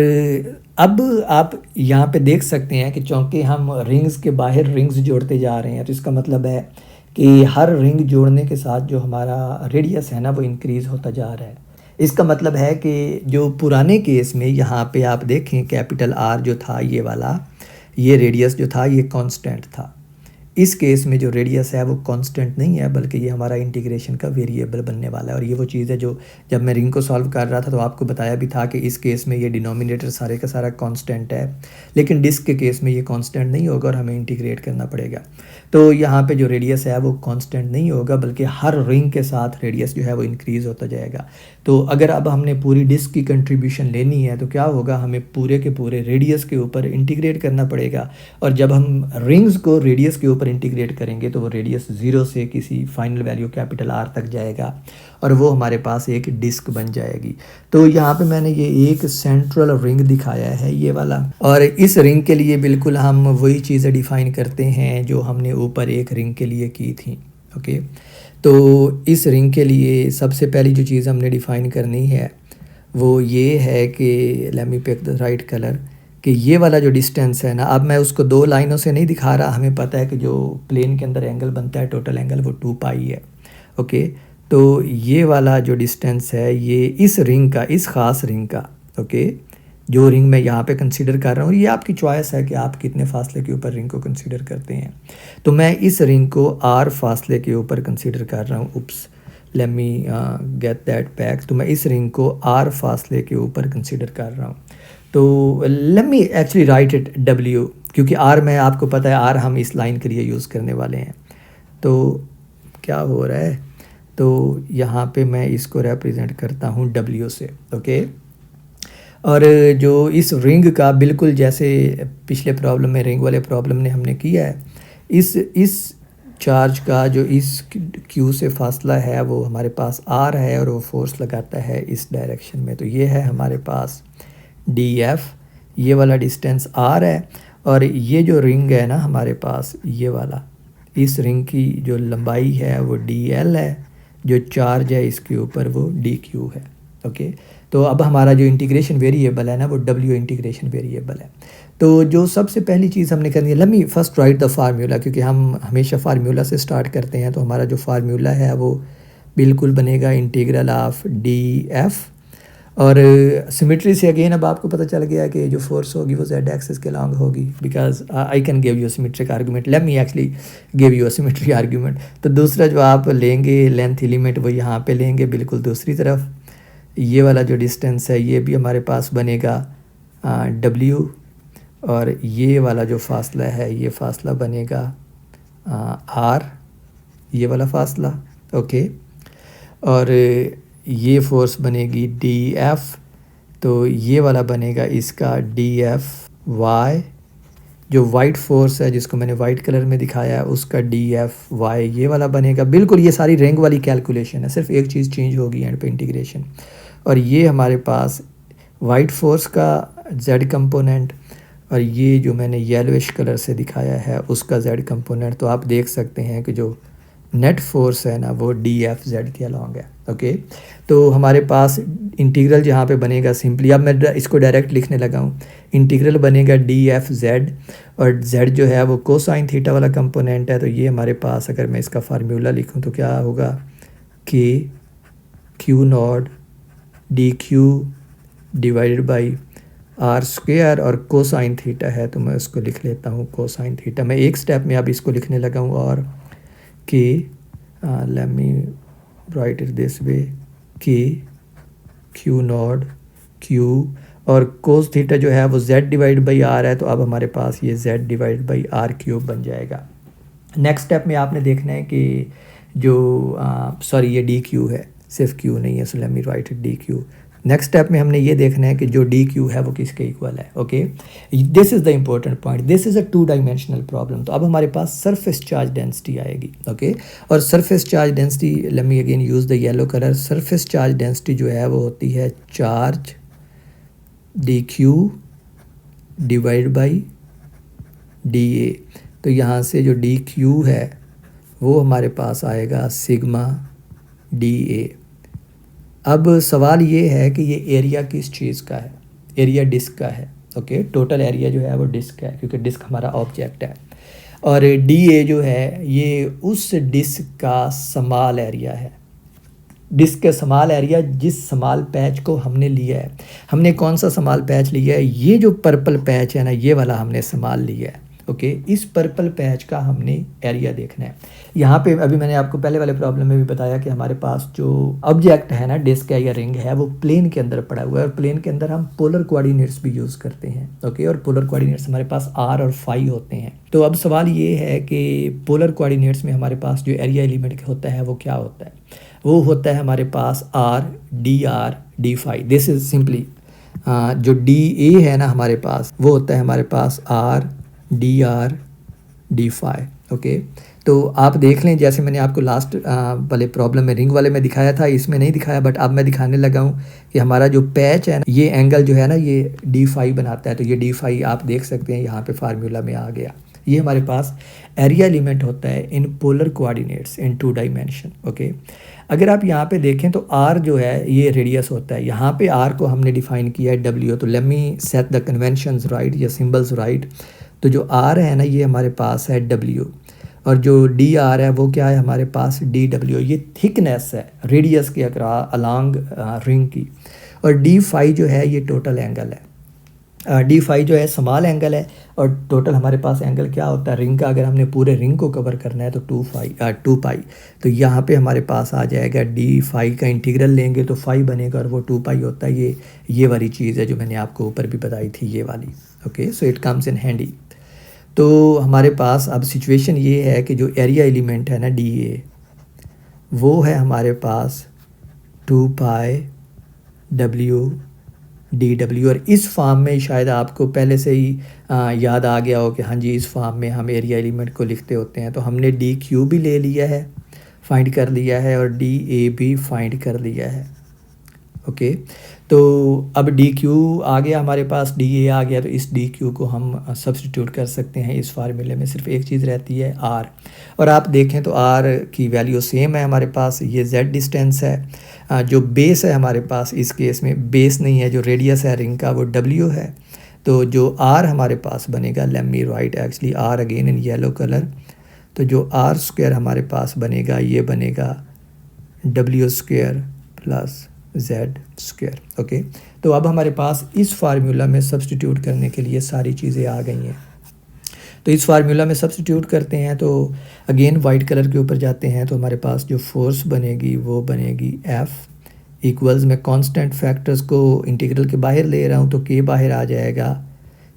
अब आप यहाँ पे देख सकते हैं कि चूँकि हम रिंग्स के बाहर रिंग्स जोड़ते जा रहे हैं, तो इसका मतलब है कि हर रिंग जोड़ने के साथ जो हमारा रेडियस है ना वो इंक्रीज़ होता जा रहा है। इसका मतलब है कि जो पुराने केस में यहाँ पे आप देखें कैपिटल आर जो था ये वाला, ये रेडियस जो था ये कांस्टेंट था। इस केस में जो रेडियस है वो कांस्टेंट नहीं है, बल्कि ये हमारा इंटीग्रेशन का वेरिएबल बनने वाला है। और ये वो चीज़ है जो जब मैं रिंग को सॉल्व कर रहा था तो आपको बताया भी था कि इस केस में ये डिनोमिनेटर सारे का सारा कांस्टेंट है, लेकिन डिस्क के केस में ये कांस्टेंट नहीं होगा और हमें इंटीग्रेट करना पड़ेगा। तो यहाँ पे जो रेडियस है वो कांस्टेंट नहीं होगा, बल्कि हर रिंग के साथ रेडियस जो है वो इंक्रीज़ होता जाएगा। तो अगर अब हमने पूरी डिस्क की कंट्रीब्यूशन लेनी है तो क्या होगा, हमें पूरे के पूरे रेडियस के ऊपर इंटीग्रेट करना पड़ेगा। और जब हम रिंग्स को रेडियस के ऊपर इंटीग्रेट करेंगे तो वो रेडियस 0 से किसी फाइनल वैल्यू कैपिटल आर तक जाएगा और वो हमारे पास एक डिस्क बन जाएगी। तो यहाँ पे मैंने ये एक सेंट्रल रिंग दिखाया है ये वाला, और इस रिंग के लिए बिल्कुल हम वही चीज़ें डिफ़ाइन करते हैं जो हमने ऊपर एक रिंग के लिए की थी। ओके, तो इस रिंग के लिए सबसे पहली जो चीज़ हमने डिफ़ाइन करनी है वो ये है कि let me pick the right colour, कि ये वाला जो डिस्टेंस है ना, अब मैं उसको 2 लाइनों से नहीं दिखा रहा, हमें पता है कि जो प्लेन के अंदर एंगल बनता है टोटल एंगल वो 2 पाई है। ओके, तो ये वाला जो डिस्टेंस है ये इस रिंग का, इस ख़ास रिंग का, ओके, जो रिंग मैं यहाँ पे कंसीडर कर रहा हूँ, ये आपकी चॉइस है कि आप कितने फासले के ऊपर रिंग को कंसीडर करते हैं। तो मैं इस रिंग को r फासले के ऊपर कंसीडर कर रहा हूँ। Oops, let me get that back. तो मैं इस रिंग को r फासले के ऊपर कंसीडर कर रहा हूँ। तो let me actually right it w, क्योंकि r में आपको पता है r हम इस लाइन के लिए यूज़ करने वाले हैं। तो क्या हो रहा है, तो यहाँ पे मैं इसको रिप्रेजेंट करता हूँ w से। ओके, और जो इस रिंग का बिल्कुल जैसे पिछले प्रॉब्लम में रिंग वाले प्रॉब्लम ने हमने किया है, इस चार्ज का जो इस Q से फासला है वो हमारे पास R है और वो फोर्स लगाता है इस डायरेक्शन में। तो ये है हमारे पास DF, ये वाला डिस्टेंस R है, और ये जो रिंग है ना हमारे पास ये वाला, इस रिंग की जो लंबाई है वो DL है, जो चार्ज है इसके ऊपर वो DQ है। ओके, तो अब हमारा जो इंटीग्रेशन वेरिएबल है ना वो W इंटीग्रेशन वेरिएबल है। तो जो सबसे पहली चीज़ हमने करनी है, let me first right the formula, क्योंकि हम हमेशा फार्मूला से स्टार्ट करते हैं। तो हमारा जो फार्मूला है वो बिल्कुल बनेगा इंटीग्रल ऑफ DF, और सिमेट्री से अगेन अब आपको पता चल गया कि जो फोर्स होगी वो z एक्सिस के लॉन्ग होगी, because I can give you symmetric argument. Late me actually give you a symmetric argument. तो दूसरा जो आप लेंगे लेंथ एलिमेंट वो यहाँ पे लेंगे बिल्कुल दूसरी तरफ। ये वाला जो डिस्टेंस है ये भी हमारे पास बनेगा W, और ये वाला जो फासला है ये फासला बनेगा R, ये वाला फासला। ओके, और ये फोर्स बनेगी DF, तो ये वाला बनेगा इसका DFY। जो वाइट फोर्स है जिसको मैंने वाइट कलर में दिखाया है उसका DFY ये वाला बनेगा। बिल्कुल ये सारी रैंक वाली कैलकुलेशन है, सिर्फ एक चीज़ चेंज होगी एंड पे इंटीग्रेशन। और ये हमारे पास वाइट फोर्स का Z कंपोनेंट, और ये जो मैंने येलोइश कलर से दिखाया है उसका Z कंपोनेंट। तो आप देख सकते हैं कि जो नेट फोर्स है ना वो DFZ के अलॉन्ग है। ओके, तो हमारे पास इंटीग्रल जहाँ पे बनेगा सिंपली, अब मैं इसको डायरेक्ट लिखने लगा हूँ, इंटीग्रल बनेगा DFZ, और Z जो है वो कोसाइन थीटा वाला कंपोनेंट है। तो ये हमारे पास अगर मैं इसका फार्मूला लिखूँ तो क्या होगा, K Q not DQ divided by R square, और कोसाइन थीटा है तो मैं उसको लिख लेता हूँ कोसाइन थीटा। मैं एक स्टेप में अब इसको लिखने लगा हूँ, और K late me write it this way, K Q not Q, और कोस थीटा जो है वो Z डिवाइड बाई R है। तो अब हमारे पास ये Z divide by R cube बन जाएगा। नेक्स्ट स्टेप में आपने देखना है कि जो सॉरी ये DQ है, सिर्फ Q नहीं है, so let me write it DQ। Next step में हमने ये देखना है कि जो DQ है वो किसके इक्वल है। Okay, this is the important point, this is a 2 dimensional problem. तो अब हमारे पास सरफेस चार्ज डेंसिटी आएगी। ओके, और surface charge density, let me again use the yellow colour. Surface charge density जो है वो होती है charge DQ divide by DA। तो यहाँ से जो DQ है वो हमारे पास आएगा सिग्मा DA। अब सवाल ये है कि ये एरिया किस चीज़ का है, एरिया डिस्क का है। ओके, टोटल एरिया जो है वो डिस्क है क्योंकि डिस्क हमारा ऑब्जेक्ट है। और डी ए जो है ये उस डिस्क का स्मॉल एरिया है, डिस्क का स्मॉल एरिया जिस स्मॉल पैच को हमने लिया है। हमने कौन सा स्मॉल पैच लिया है? ये जो पर्पल पैच है ना, ये वाला हमने स्मॉल लिया है। ओके, इस पर्पल पैच का हमने एरिया देखना है। यहाँ पे अभी मैंने आपको पहले वाले प्रॉब्लम में भी बताया कि हमारे पास जो ऑब्जेक्ट है ना, डिस्क है या रिंग है, वो प्लेन के अंदर पड़ा हुआ है और प्लेन के अंदर हम पोलर कोऑर्डिनेट्स भी यूज़ करते हैं। ओके, और पोलर कोऑर्डिनेट्स हमारे पास आर और फाई होते हैं। तो अब सवाल ये है कि पोलर कोऑर्डिनेट्स में हमारे पास जो एरिया एलिमेंट होता है वो क्या होता है? वो होता है हमारे पास R D phi. This is simply जो डी ए है ना हमारे पास, वो होता है हमारे पास आर डी फाई। ओके, तो आप देख लें, जैसे मैंने आपको लास्ट वाले प्रॉब्लम में रिंग वाले में दिखाया था, इसमें नहीं दिखाया, बट अब मैं दिखाने लगा हूँ कि हमारा जो पैच है ना, ये एंगल जो है ना, ये डी फाई बनाता है। तो ये डी फाई आप देख सकते हैं यहाँ पे फार्मूला में आ गया। ये हमारे पास एरिया एलिमेंट होता है in polar coordinates in 2 dimension. Okay, अगर आप यहाँ पे देखें तो आर जो है ये रेडियस होता है। यहाँ पे आर को हमने डिफाइन किया है डब्ल्यू। तो let me set the conventions right या सिंबल्स राइट। तो जो आर है ना, ये हमारे पास है डब्ल्यू, और जो डी आर है वो क्या है हमारे पास? D W. ये थिकनेस है रेडियस के अलॉन्ग रिंग की। और डी फाई जो है ये टोटल एंगल है। डी फाई जो है स्मॉल एंगल है, और टोटल हमारे पास एंगल क्या होता है रिंग का? अगर हमने पूरे रिंग को कवर करना है तो 2 पाई। तो यहाँ पे हमारे पास आ जाएगा डी फाई का इंटीग्रल लेंगे तो फाई बनेगा, और वो 2 पाई होता है। ये वाली चीज़ है जो मैंने आपको ऊपर भी बताई थी, ये वाली। Okay, so it comes in handy. तो हमारे पास अब सिचुएशन ये है कि जो एरिया एलिमेंट है ना डी ए, वो है हमारे पास 2 पाई डब्ल्यू डी डब्ल्यू। और इस फॉर्म में शायद आपको पहले से ही याद आ गया हो कि हाँ जी, इस फॉर्म में हम एरिया एलिमेंट को लिखते होते हैं। तो हमने डी क्यू भी ले लिया है, फाइंड कर लिया है, और डी ए भी फाइंड कर लिया है। ओके, तो अब डी क्यू आ गया हमारे पास, डी ए आ गया, तो इस डी क्यू को हम सब्सटीट्यूट कर सकते हैं इस फार्मूले में। सिर्फ एक चीज़ रहती है आर, और आप देखें तो आर की वैल्यू सेम है हमारे पास। ये जेड डिस्टेंस है। जो बेस है हमारे पास, इस केस में बेस नहीं है, जो रेडियस है रिंग का वो डब्ल्यू है। तो जो आर हमारे पास बनेगा, let me write actually r again in yellow colour. तो जो आर स्क्वायर हमारे पास बनेगा, ये बनेगा डब्ल्यू square plus Z square. Okay, तो अब हमारे पास इस फार्मूला में सब्सटीट्यूट करने के लिए सारी चीज़ें आ गई हैं। तो इस फार्मूला में सब्सटीट्यूट करते हैं तो अगेन वाइट कलर के ऊपर जाते हैं, तो हमारे पास जो फोर्स बनेगी वो बनेगी एफ इक्वल्स में कांस्टेंट फैक्टर्स को इंटीग्रल के बाहर ले रहा हूँ, तो के बाहर आ जाएगा,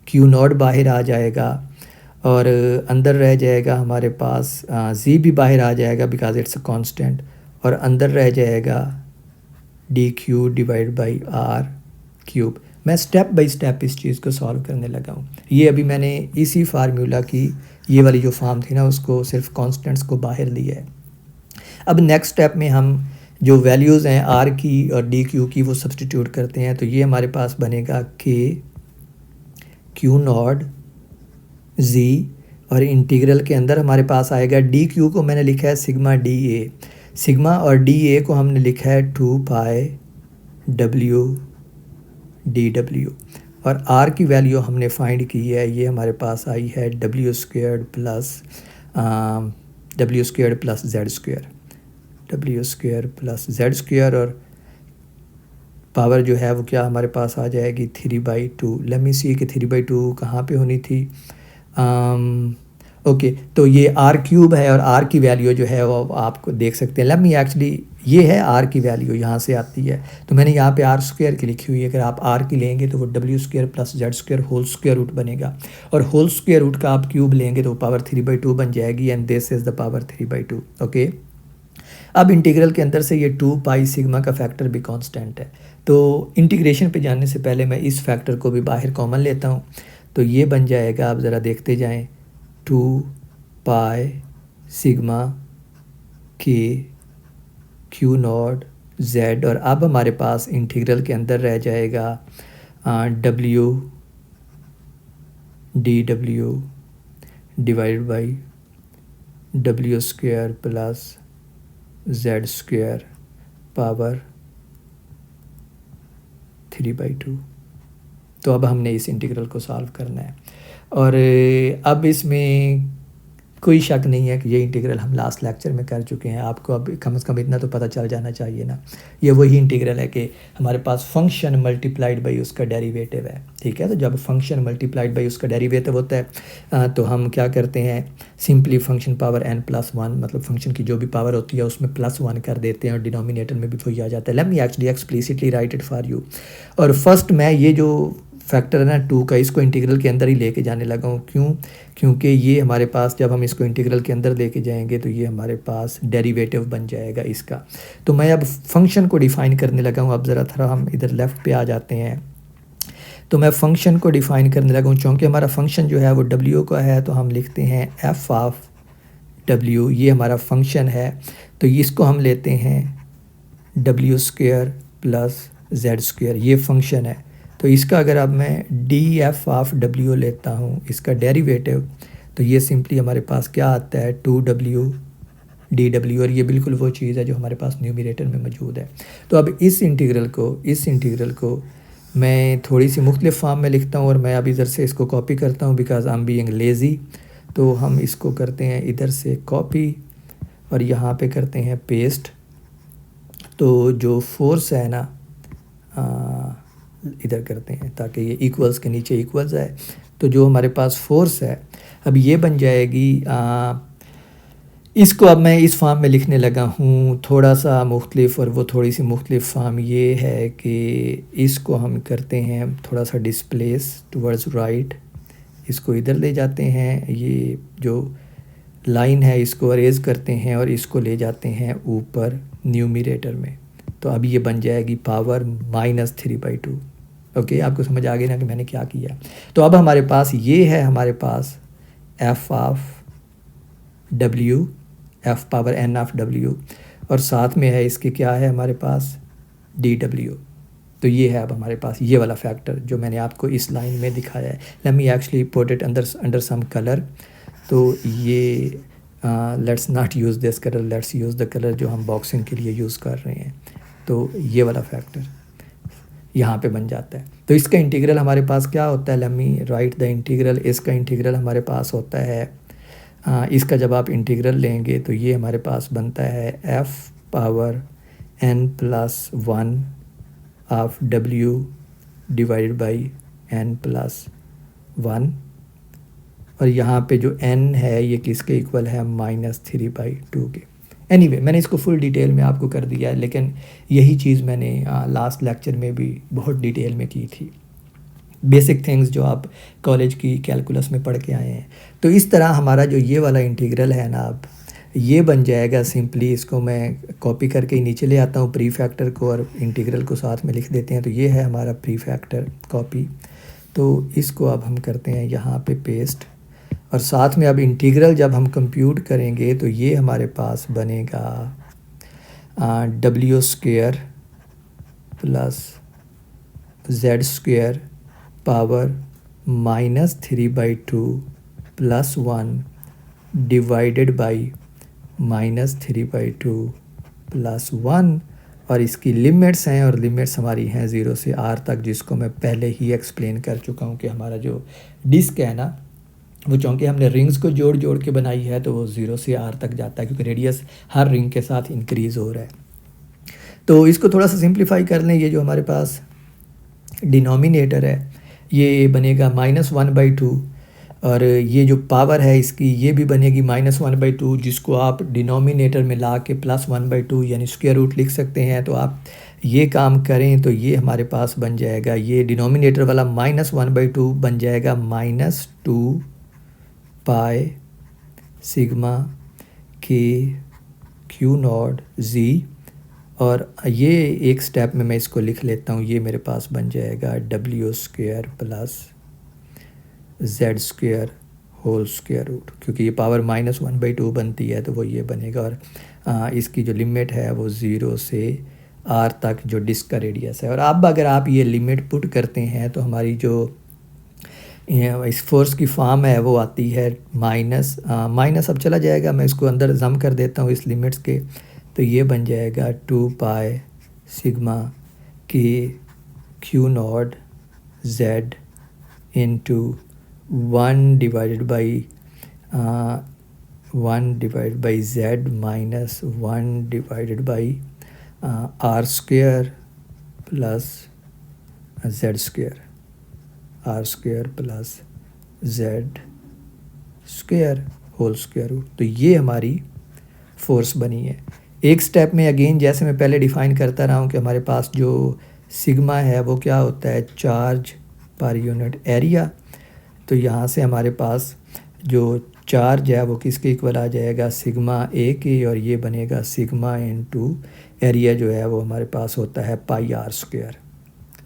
क्यू नॉट बाहर आ जाएगा, और अंदर रह जाएगा हमारे पास जी भी बाहर आ जाएगा बिकॉज इट्स अ कांस्टेंट, और अंदर रह जाएगा d q divide by r cube. मैं स्टेप बाय स्टेप इस चीज़ को सॉल्व करने लगा हूँ। ये अभी मैंने इसी फार्मूला की ये वाली जो फॉर्म थी ना, उसको सिर्फ कांस्टेंट्स को बाहर लिया है। अब नेक्स्ट स्टेप में हम जो वैल्यूज़ हैं आर की और डी क्यू की वो सब्सटीट्यूट करते हैं। तो ये हमारे पास बनेगा के क्यू नॉट जी, और इंटीग्रल के अंदर हमारे पास आएगा डी क्यू को मैंने लिखा है सिग्मा डी ए, सिग्मा, और डी ए को हमने लिखा है 2 पाई डब्ल्यू डी डब्ल्यू, और आर की वैल्यू हमने फाइंड की है, ये हमारे पास आई है W square plus Z square, W square plus Z square, और पावर जो है वो क्या हमारे पास आ जाएगी 3/2। लेट मी सी कि 3/2 कहाँ पे होनी थी। ओके, तो ये आर क्यूब है, और आर की वैल्यू जो है वो आपको देख सकते हैं। लेट मी एक्चुअली, ये है आर की वैल्यू, यहाँ से आती है, तो मैंने यहाँ पे आर स्क्वायर की लिखी हुई है। अगर आप आर की लेंगे तो वो डब्ल्यू square plus Z square whole square root बनेगा, और होल स्क्वायर रूट का आप क्यूब लेंगे तो पावर 3/2 बन जाएगी, and this is the power 3/2। Okay, अब इंटीग्रल के अंदर से ये 2 पाई सिग्मा का फैक्टर भी कांस्टेंट है। तो इंटीग्रेशन पे जाने से पहले मैं इस फैक्टर को भी बाहर कॉमन लेता हूँ, तो ये बन जाएगा, आप ज़रा देखते जाएं, 2 पाई सिग्मा के क्यू नॉट जेड, और अब हमारे पास इंटीग्रल के अंदर रह जाएगा W D W divide by W square plus Z power 3/2। तो अब हमने इस इंटीग्रल को सॉल्व करना है। और अब इसमें कोई शक नहीं है कि ये इंटीग्रल हम लास्ट लेक्चर में कर चुके हैं। आपको अब कम से कम इतना तो पता चल जाना चाहिए ना, ये वही इंटीग्रल है कि हमारे पास फंक्शन मल्टीप्लाइड बाई उसका डेरिवेटिव है। ठीक है, तो जब फंक्शन मल्टीप्लाइड बाई उसका डेरिवेटिव होता है तो हम क्या करते हैं, सिंपली फंक्शन पावर n+1, मतलब फंक्शन की जो भी पावर होती है उसमें +1 कर देते हैं और डिनोमिनेटर में भी वही आ जाता है। Let me actually explicitly right it for you. और फर्स्ट मैं ये जो फैक्टर है ना 2 का, इसको इंटीग्रल के अंदर ही लेके जाने लगा हूँ। क्यों? क्योंकि ये हमारे पास जब हम इसको इंटीग्रल के अंदर लेके जाएंगे तो ये हमारे पास डेरिवेटिव बन जाएगा इसका। तो मैं अब फंक्शन को डिफ़ाइन करने लगा हूँ। अब ज़रा थोड़ा हम इधर लेफ़्ट पे आ जाते हैं। तो मैं फंक्शन को डिफ़ाइन करने लगा हूँ। चूँकि हमारा फंक्शन जो है वो w का है तो हम लिखते हैं f ऑफ w, ये हमारा फंक्शन है। तो इसको हम लेते हैं w² प्लस z², ये फंक्शन है। तो इसका अगर अब मैं df ऑफ w लेता हूँ, इसका डेरिवेटिव, तो ये सिंपली हमारे पास क्या आता है 2w dw, और ये बिल्कुल वो चीज़ है जो हमारे पास न्यूमरेटर में मौजूद है। तो अब इस इंटीग्रल को मैं थोड़ी सी मुख्तलिफ फॉर्म में लिखता हूँ और मैं अब इधर से इसको कॉपी करता हूँ because I am being lazy. तो हम इसको करते हैं इधर से कॉपी और यहाँ पे करते हैं पेस्ट। तो जो फोर्स है ना इधर करते हैं ताकि ये इक्वल्स के नीचे इक्वल्स आए। तो जो हमारे पास फोर्स है अब ये बन जाएगी, इसको अब मैं इस फॉर्म में लिखने लगा हूँ थोड़ा सा मुख्तलिफ, और वो थोड़ी सी मुख्तलिफ फॉर्म ये है कि इसको हम करते हैं थोड़ा सा डिस्प्लेस टुवर्ड्स राइट, इसको इधर ले जाते हैं, ये जो लाइन है इसको अरेज करते हैं और इसको ले जाते हैं ऊपर न्यूमरेटर में। तो अब ये बन जाएगी पावर -3/2। ओके, आपको समझ आ गया ना कि मैंने क्या किया। तो अब हमारे पास ये है, हमारे पास f of w, f power n of w, और साथ में है इसके क्या है हमारे पास dw। तो ये है अब हमारे पास ये वाला फैक्टर जो मैंने आपको इस लाइन में दिखाया है। Let me actually put it under some colour. तो ये let's not use this colour, let's use the colour जो हम बॉक्सिंग के लिए यूज़ कर रहे हैं। तो ये वाला फैक्टर यहाँ पे बन जाता है। तो इसका इंटीग्रल हमारे पास क्या होता है, let me right the integral. इसका इंटीग्रल हमारे पास होता है इसका जब आप इंटीग्रल लेंगे तो ये हमारे पास बनता है f power n+1 of w divided by n+1, और यहाँ पे जो n है ये किसके इक्वल है -3/2 के। एनीवे मैंने इसको फुल डिटेल में आपको कर दिया है, लेकिन यही चीज़ मैंने लास्ट लेक्चर में भी बहुत डिटेल में की थी, बेसिक थिंग्स जो आप कॉलेज की कैलकुलस में पढ़ के आए हैं। तो इस तरह हमारा जो ये वाला इंटीग्रल है ना अब ये बन जाएगा। सिंपली इसको मैं कॉपी करके ही नीचे ले आता हूँ प्री फैक्टर को, और इंटीग्रल को साथ में लिख देते हैं। तो ये है हमारा प्री फैक्टर कॉपी। तो इसको अब हम करते हैं यहाँ पे पेस्ट, और साथ में अब इंटीग्रल जब हम कंप्यूट करेंगे तो ये हमारे पास बनेगा w² plus z² power -3/2 plus 1 divided by -3/2 plus 1, और इसकी लिमिट्स हैं, और लिमिट्स हमारी हैं 0 से r तक, जिसको मैं पहले ही एक्सप्लेन कर चुका हूँ कि हमारा जो डिस्क है ना वो चूँकि हमने रिंग्स को जोड़ जोड़ के बनाई है तो वो 0 से r तक जाता है, क्योंकि रेडियस हर रिंग के साथ इंक्रीज़ हो रहा है। तो इसको थोड़ा सा सिंप्लीफाई कर लें। ये जो हमारे पास डिनोमिनेटर है ये बनेगा -1/2, और ये जो पावर है इसकी ये भी बनेगी -1/2, जिसको आप डिनोमिनेटर में ला के +1/2 यानी स्क्वायर रूट लिख सकते हैं। तो आप ये काम करें तो ये हमारे पास बन जाएगा, ये डिनोमिनेटर वाला -1/2 बन जाएगा -2 pi sigma k q0 z, और ये एक स्टेप में मैं इसको लिख लेता हूँ। ये मेरे पास बन जाएगा w² plus z² whole square root, क्योंकि ये पावर -1/2 बनती है तो वो ये बनेगा। और इसकी जो लिमिट है वो 0 से r तक जो डिस्क का रेडियस है। और अब अगर आप ये लिमिट पुट करते हैं तो हमारी जो इस फोर्स की फॉर्म है वो आती है माइनस अब चला जाएगा, मैं इसको अंदर जम कर देता हूँ इस लिमिट्स के। तो ये बन जाएगा 2 pi sigma k q0 z into 1 divided by 1 divided by z minus 1 divided by r square plus z square, r square plus z square whole square root. तो ये हमारी फोर्स बनी है। एक स्टेप में अगेन जैसे मैं पहले डिफ़ाइन करता रहा हूँ कि हमारे पास जो सिग्मा है वो क्या होता है, चार्ज पर यूनिट एरिया। तो यहाँ से हमारे पास जो चार्ज है वो किसके इक्वल आ जाएगा, सिग्मा ए के, और ये बनेगा सिग्मा इनटू एरिया जो है वो हमारे पास होता है पाई आर स्क्वायर,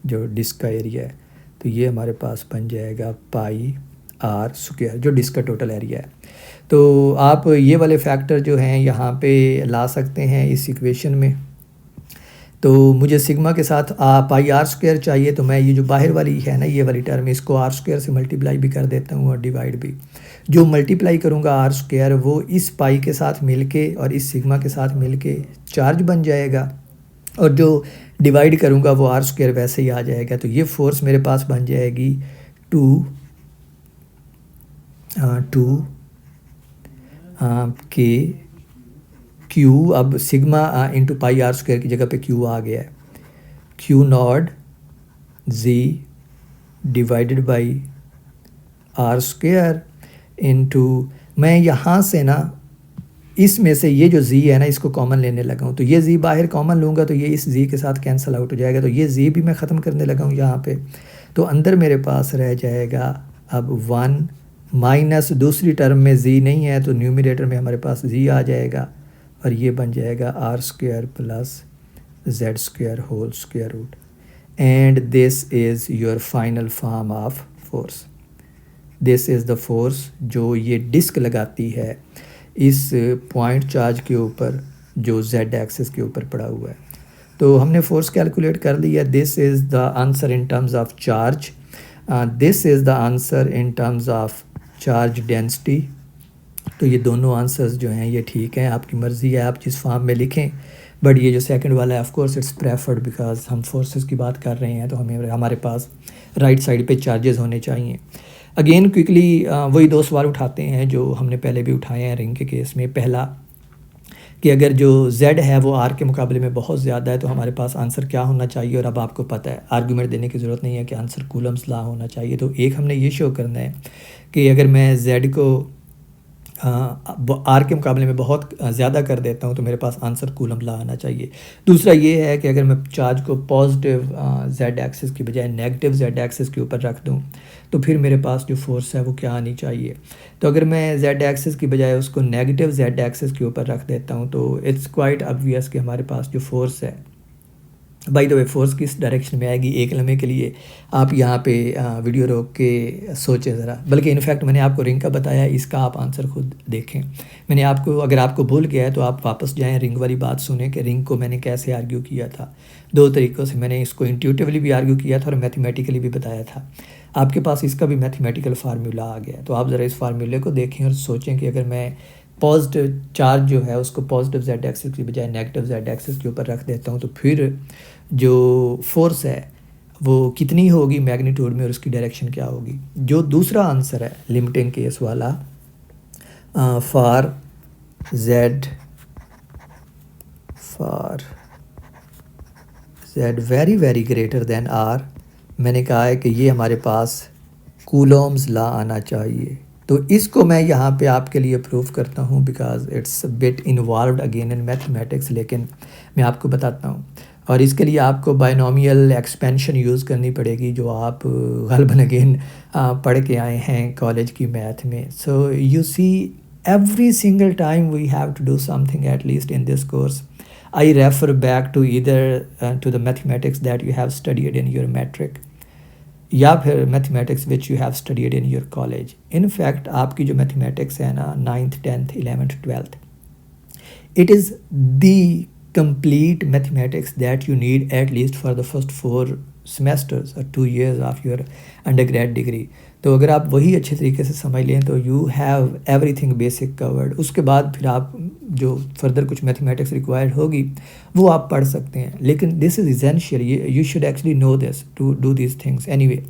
जो डिस्क का एरिया है। तो ये हमारे पास बन जाएगा पाई आर स्क्वायर, जो डिस्क का टोटल एरिया है। तो आप ये वाले फैक्टर जो हैं यहाँ पे ला सकते हैं इस इक्वेशन में। तो मुझे सिग्मा के साथ पाई आर स्क्वायर चाहिए, तो मैं ये जो बाहर वाली है ना ये वाली टर्म, इसको आर स्क्वायर से मल्टीप्लाई भी कर देता हूँ और डिवाइड भी। जो मल्टीप्लाई करूँगा आर स्क्वायर वो इस पाई के साथ मिलके और इस सिग्मा के साथ मिलके चार्ज बन जाएगा, और जो डिवाइड करूँगा वो आर स्क्वायर वैसे ही आ जाएगा। तो ये फोर्स मेरे पास बन जाएगी 2 के क्यू, अब sigma into pi r square की जगह पे क्यू आ गया है, q naught g divided by r square into, मैं यहाँ से ना इसमें से ये जो जी है ना इसको कॉमन लेने लगा हूँ। तो ये जी बाहर कॉमन लूँगा तो ये इस जी के साथ कैंसिल आउट हो जाएगा। तो ये जी भी मैं ख़त्म करने लगा हूँ यहाँ पे। तो अंदर मेरे पास रह जाएगा अब 1 माइनस दूसरी टर्म में जी नहीं है तो न्यूमरेटर में हमारे पास जी आ जाएगा, और ये बन जाएगा are square plus Z square whole square root. And this is your final form of force. This is the force जो ये डिस्क लगाती है इस पॉइंट चार्ज के ऊपर जो जेड एक्सिस के ऊपर पड़ा हुआ है। तो हमने फोर्स कैलकुलेट कर लिया। This is the answer in terms of charge, this is the answer in terms of charge density. तो ये दोनों आंसर्स जो हैं ये ठीक हैं, आपकी मर्ज़ी है आप जिस फॉर्म में लिखें, बट ये जो सेकंड वाला है of course it's preferred because हम फोर्सेस की बात कर रहे हैं तो हमें हमारे पास राइट साइड पे चार्जेस होने चाहिए। अगेन क्विकली वही 2 सवाल उठाते हैं जो हमने पहले भी उठाए हैं रिंग के केस में। पहला कि अगर जो z है वो r के मुकाबले में बहुत ज़्यादा है तो हमारे पास आंसर क्या होना चाहिए, और अब आपको पता है आर्गूमेंट देने की ज़रूरत नहीं है कि आंसर कूलम्स लॉ होना चाहिए। तो एक हमने ये शो करना है कि अगर मैं z को r के मुकाबले में बहुत ज़्यादा कर देता हूँ तो मेरे पास आंसर कूलम लॉ आना चाहिए। दूसरा ये है कि अगर मैं चार्ज को पॉजिटिव z एक्सिस की बजाय नेगेटिव z एक्सिस के ऊपर रख दूँ तो फिर मेरे पास जो फोर्स है वो क्या आनी चाहिए। तो अगर मैं z एक्सिस की बजाय उसको नेगेटिव z एक्सिस के ऊपर रख देता हूँ तो इट्स क्वाइट ऑब्वियस कि हमारे पास जो फोर्स है, बाय द वे फोर्स किस डायरेक्शन में आएगी एक लम्हे के लिए आप यहाँ पे वीडियो रोक के सोचें ज़रा। बल्कि इनफैक्ट मैंने आपको रिंग का बताया, इसका आप आंसर खुद देखें। मैंने आपको, अगर आपको भूल गया है तो आप वापस जाएं रिंग वाली बात सुने कि रिंग को मैंने कैसे आर्ग्यू किया था। 2 तरीक़ों से मैंने इसको इंट्यूटिवली भी आर्ग्यू किया था और मैथमेटिकली भी बताया था। आपके पास इसका भी मैथमेटिकल फार्मूला आ गया, तो आप ज़रा इस फार्मूले को देखें और सोचें कि अगर मैं पॉजिटिव चार्ज जो है उसको पॉजिटिव जेड एक्सिस की बजाय नेगेटिव जेड एक्सिस के ऊपर रख देता हूँ तो फिर जो फोर्स है वो कितनी होगी मैग्नीट्यूड में और उसकी डायरेक्शन क्या होगी। जो दूसरा आंसर है लिमिटिंग केस वाला, for z very very greater than r, मैंने कहा है कि ये हमारे पास कूलॉम्स लॉ आना चाहिए। तो इसको मैं यहाँ पे आपके लिए प्रूव करता हूँ because it's bit involved again in mathematics, लेकिन मैं आपको बताता हूँ। और इसके लिए आपको बायनोमियल एक्सपेंशन यूज़ करनी पड़ेगी जो आप गलबन अगेन पढ़ के आए हैं कॉलेज की मैथ में। So you see every single time we have to do something, at least in this course, I refer back to either to the mathematics that you have studied in your metric या फिर mathematics which you have studied in your college. In fact आपकी जो mathematics है ना 9th 10th 11th 12th, it is the complete mathematics that you need at least for the first 4 semesters or 2 years of your undergrad degree. तो अगर आप वही अच्छे तरीके से समझ लें तो you have everything basic covered. उसके बाद फिर आप जो फर्दर कुछ मैथमेटिक्स रिक्वायर्ड होगी वो आप पढ़ सकते हैं, लेकिन this is essential, you should actually know this to do this things anyway.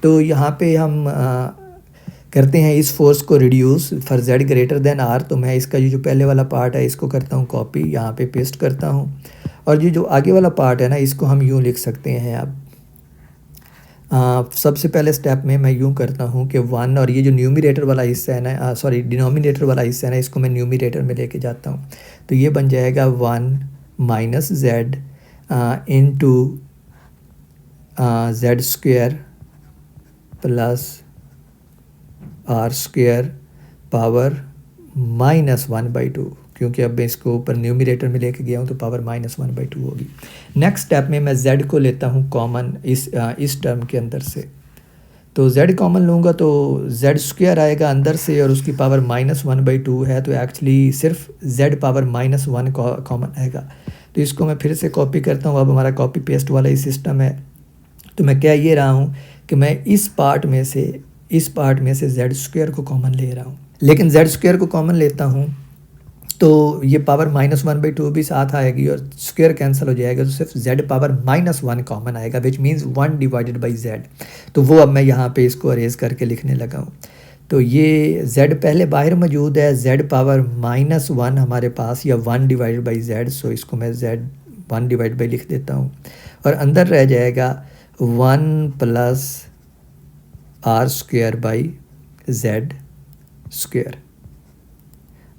तो यहाँ पे हम करते हैं इस फोर्स को reduce for z greater than r। तो मैं इसका ये जो पहले वाला पार्ट है इसको करता हूँ कॉपी, यहाँ पे पेस्ट करता हूँ, और ये जो आगे वाला पार्ट है ना इसको हम यूँ लिख सकते हैं। अब सबसे पहले स्टेप में मैं यूँ करता हूँ कि 1, और ये जो न्यूमरेटर वाला हिस्सा है ना, सॉरी डिनोमिनेटर वाला हिस्सा है ना, इसको मैं न्यूमरेटर में लेके जाता हूँ। तो ये बन जाएगा 1 minus z into z square plus r square power -1/2, क्योंकि अब मैं इसको ऊपर न्यूमरेटर में लेके गया हूँ तो पावर -1/2 होगी। नेक्स्ट स्टेप में मैं z को लेता हूँ कॉमन इस टर्म के अंदर से। तो z कॉमन लूँगा तो z स्क्वेयर आएगा अंदर से और उसकी पावर -1/2 है, तो एक्चुअली सिर्फ z पावर -1 कॉमन आएगा। तो इसको मैं फिर से कॉपी करता हूँ। अब हमारा कॉपी पेस्ट वाला ही सिस्टम है। तो मैं कह ये रहा हूँ कि मैं इस पार्ट में से z स्क्वेयर को कॉमन ले रहा हूँ, लेकिन z स्क्वेयर को कॉमन लेता हूँ तो ये पावर -1/2 भी साथ आएगी और स्क्वेयर कैंसिल हो जाएगा, तो सिर्फ z पावर -1 कॉमन आएगा, which means 1 divided by z। तो वो अब मैं यहाँ पे इसको अरेज करके लिखने लगा हूँ। तो ये z पहले बाहर मौजूद है, z पावर -1 हमारे पास, या 1 डिवाइडेड बाई z। सो इसको मैं z 1 डिवाइड बाई लिख देता हूँ, और अंदर रह जाएगा 1 plus r square by z square.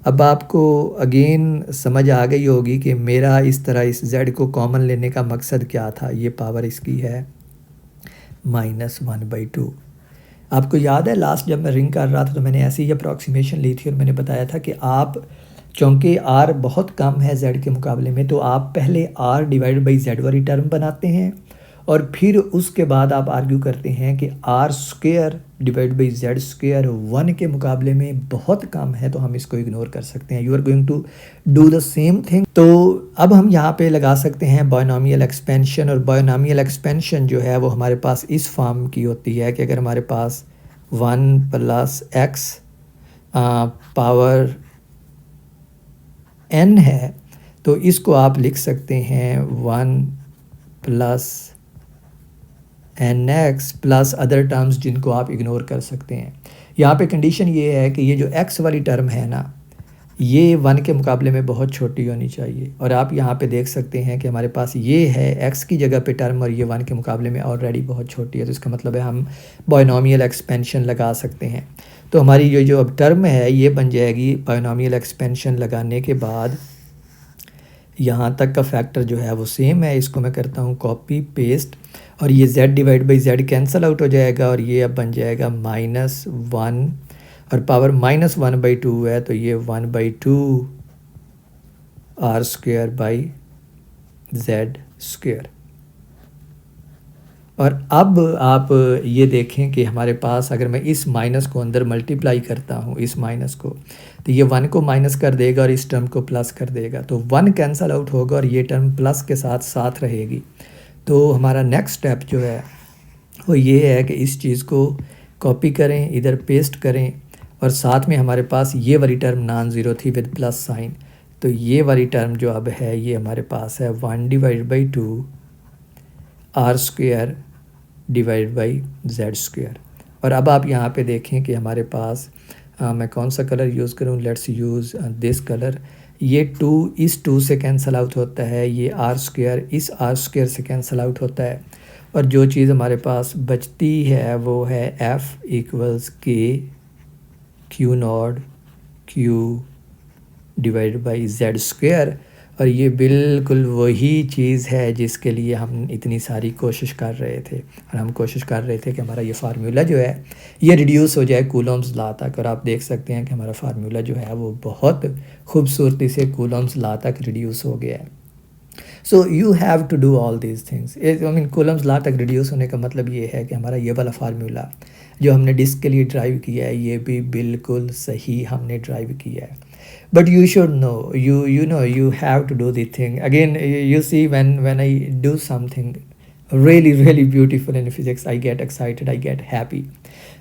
अब आपको अगेन समझ आ गई होगी कि मेरा इस तरह इस z को कॉमन लेने का मकसद क्या था। ये पावर इसकी है -1/2। आपको याद है लास्ट जब मैं रिंग कर रहा था तो मैंने ऐसी ही अप्रॉक्सीमेशन ली थी और मैंने बताया था कि आप, चूँकि r बहुत कम है z के मुकाबले में, तो आप पहले r डिवाइड बाई z वाली टर्म बनाते हैं और फिर उसके बाद आप आर्ग्यू करते हैं कि r square divide by z square 1 के मुकाबले में बहुत कम है, तो हम इसको इग्नोर कर सकते हैं। You are going to do the same thing. तो अब हम यहाँ पे लगा सकते हैं बायनॉमियल एक्सपेंशन, और बायनॉमियल एक्सपेंशन जो है वो हमारे पास इस फॉर्म की होती है कि अगर हमारे पास 1 प्लस एक्स पावर n है तो इसको आप लिख सकते हैं 1 plus nx plus other terms जिनको आप इग्नोर कर सकते हैं। यहाँ पे कंडीशन ये है कि ये जो x वाली टर्म है ना, ये 1 के मुकाबले में बहुत छोटी होनी चाहिए, और आप यहाँ पे देख सकते हैं कि हमारे पास ये है x की जगह पे टर्म और ये 1 के मुकाबले में ऑलरेडी बहुत छोटी है। तो इसका मतलब है हम बायनॉमियल एक्सपेंशन लगा सकते हैं। तो हमारी ये जो अब टर्म है ये बन जाएगी, बायनॉमियल एक्सपेंशन लगाने के बाद यहाँ तक का फैक्टर जो है वो सेम है। इसको मैं करता हूँ कॉपी पेस्ट, और ये z divide by z cancel out हो जाएगा और ये अब बन जाएगा -1, और पावर -1/2 है तो ये 1/2 r square by z square. और अब आप ये देखें कि हमारे पास अगर मैं इस माइनस को अंदर मल्टीप्लाई करता हूँ, इस माइनस को, तो ये 1 को माइनस कर देगा और इस टर्म को प्लस कर देगा, तो 1 कैंसिल आउट होगा और ये टर्म प्लस के साथ साथ रहेगी। तो हमारा नेक्स्ट स्टेप जो है वो ये है कि इस चीज़ को कॉपी करें, इधर पेस्ट करें, और साथ में हमारे पास ये वाली टर्म नॉन ज़ीरो थी विद प्लस साइन, तो ये वाली टर्म जो अब है ये हमारे पास है 1 divide by 2 r square divide by z square. और अब आप यहाँ पे देखें कि हमारे पास मैं कौन सा कलर यूज़ करूँ, लेट्स यूज़ दिस कलर। ये 2 इस 2 से कैंसिल आउट होता है, ये आर स्क्वेयर इस आर स्क्वेयर से कैंसिल आउट होता है, और जो चीज़ हमारे पास बचती है वो है एफ इक्वल्स के Q not Q divide by z square. और ये बिल्कुल वही चीज़ है जिसके लिए हम इतनी सारी कोशिश कर रहे थे, और हम कोशिश कर रहे थे कि हमारा ये फार्मूला जो है ये रिड्यूस हो जाए कूलम्स लॉ तक, और आप देख सकते हैं कि हमारा फार्मूला जो है वो बहुत खूबसूरती से कूलम्स लॉ तक रिड्यूस हो गया है। So you have to do all these things. I mean Coulomb's law तक रिड्यूस होने का मतलब ये है कि हमारा ये वाला फार्मूला जो हमने डिस्क के लिए ड्राइव किया है ये भी बिल्कुल सही हमने ड्राइव किया है। But you should know, you know, you have to do the thing. Again, you see when I do something really really beautiful in physics, I get excited, I get happy.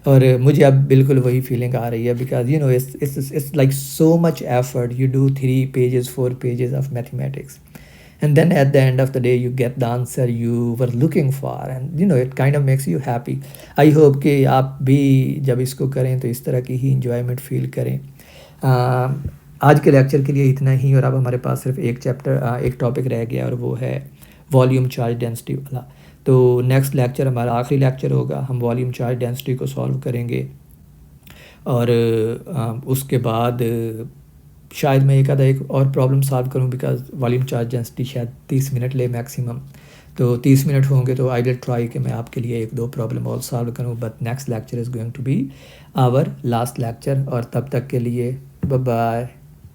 और मुझे अब बिल्कुल वही feeling आ रही है, because you know it's like so much effort, you do 3 pages 4 pages of mathematics, and then at the end of the day you get the answer you were looking for, and you know it kind of makes you happy. I hope कि आप भी जब इसको करें तो इस तरह की ही enjoyment feel करें। आज के लेक्चर के लिए इतना ही, और अब हमारे पास सिर्फ एक टॉपिक रह गया, और वो है वॉल्यूम चार्ज डेंसिटी वाला। तो नेक्स्ट लेक्चर हमारा आखिरी लेक्चर होगा, हम वॉल्यूम चार्ज डेंसिटी को सॉल्व करेंगे, और उसके बाद शायद मैं एक और प्रॉब्लम सॉल्व करूं, बिकॉज वॉल्यूम चार्ज डेंसिटी शायद 30 मिनट ले मैक्सिमम। तो 30 मिनट होंगे तो आई विल ट्राई कि मैं आपके लिए 1-2 प्रॉब्लम और सॉल्व करूं, but next lecture is going to be our last lecture. और तब तक के लिए बाय बाय।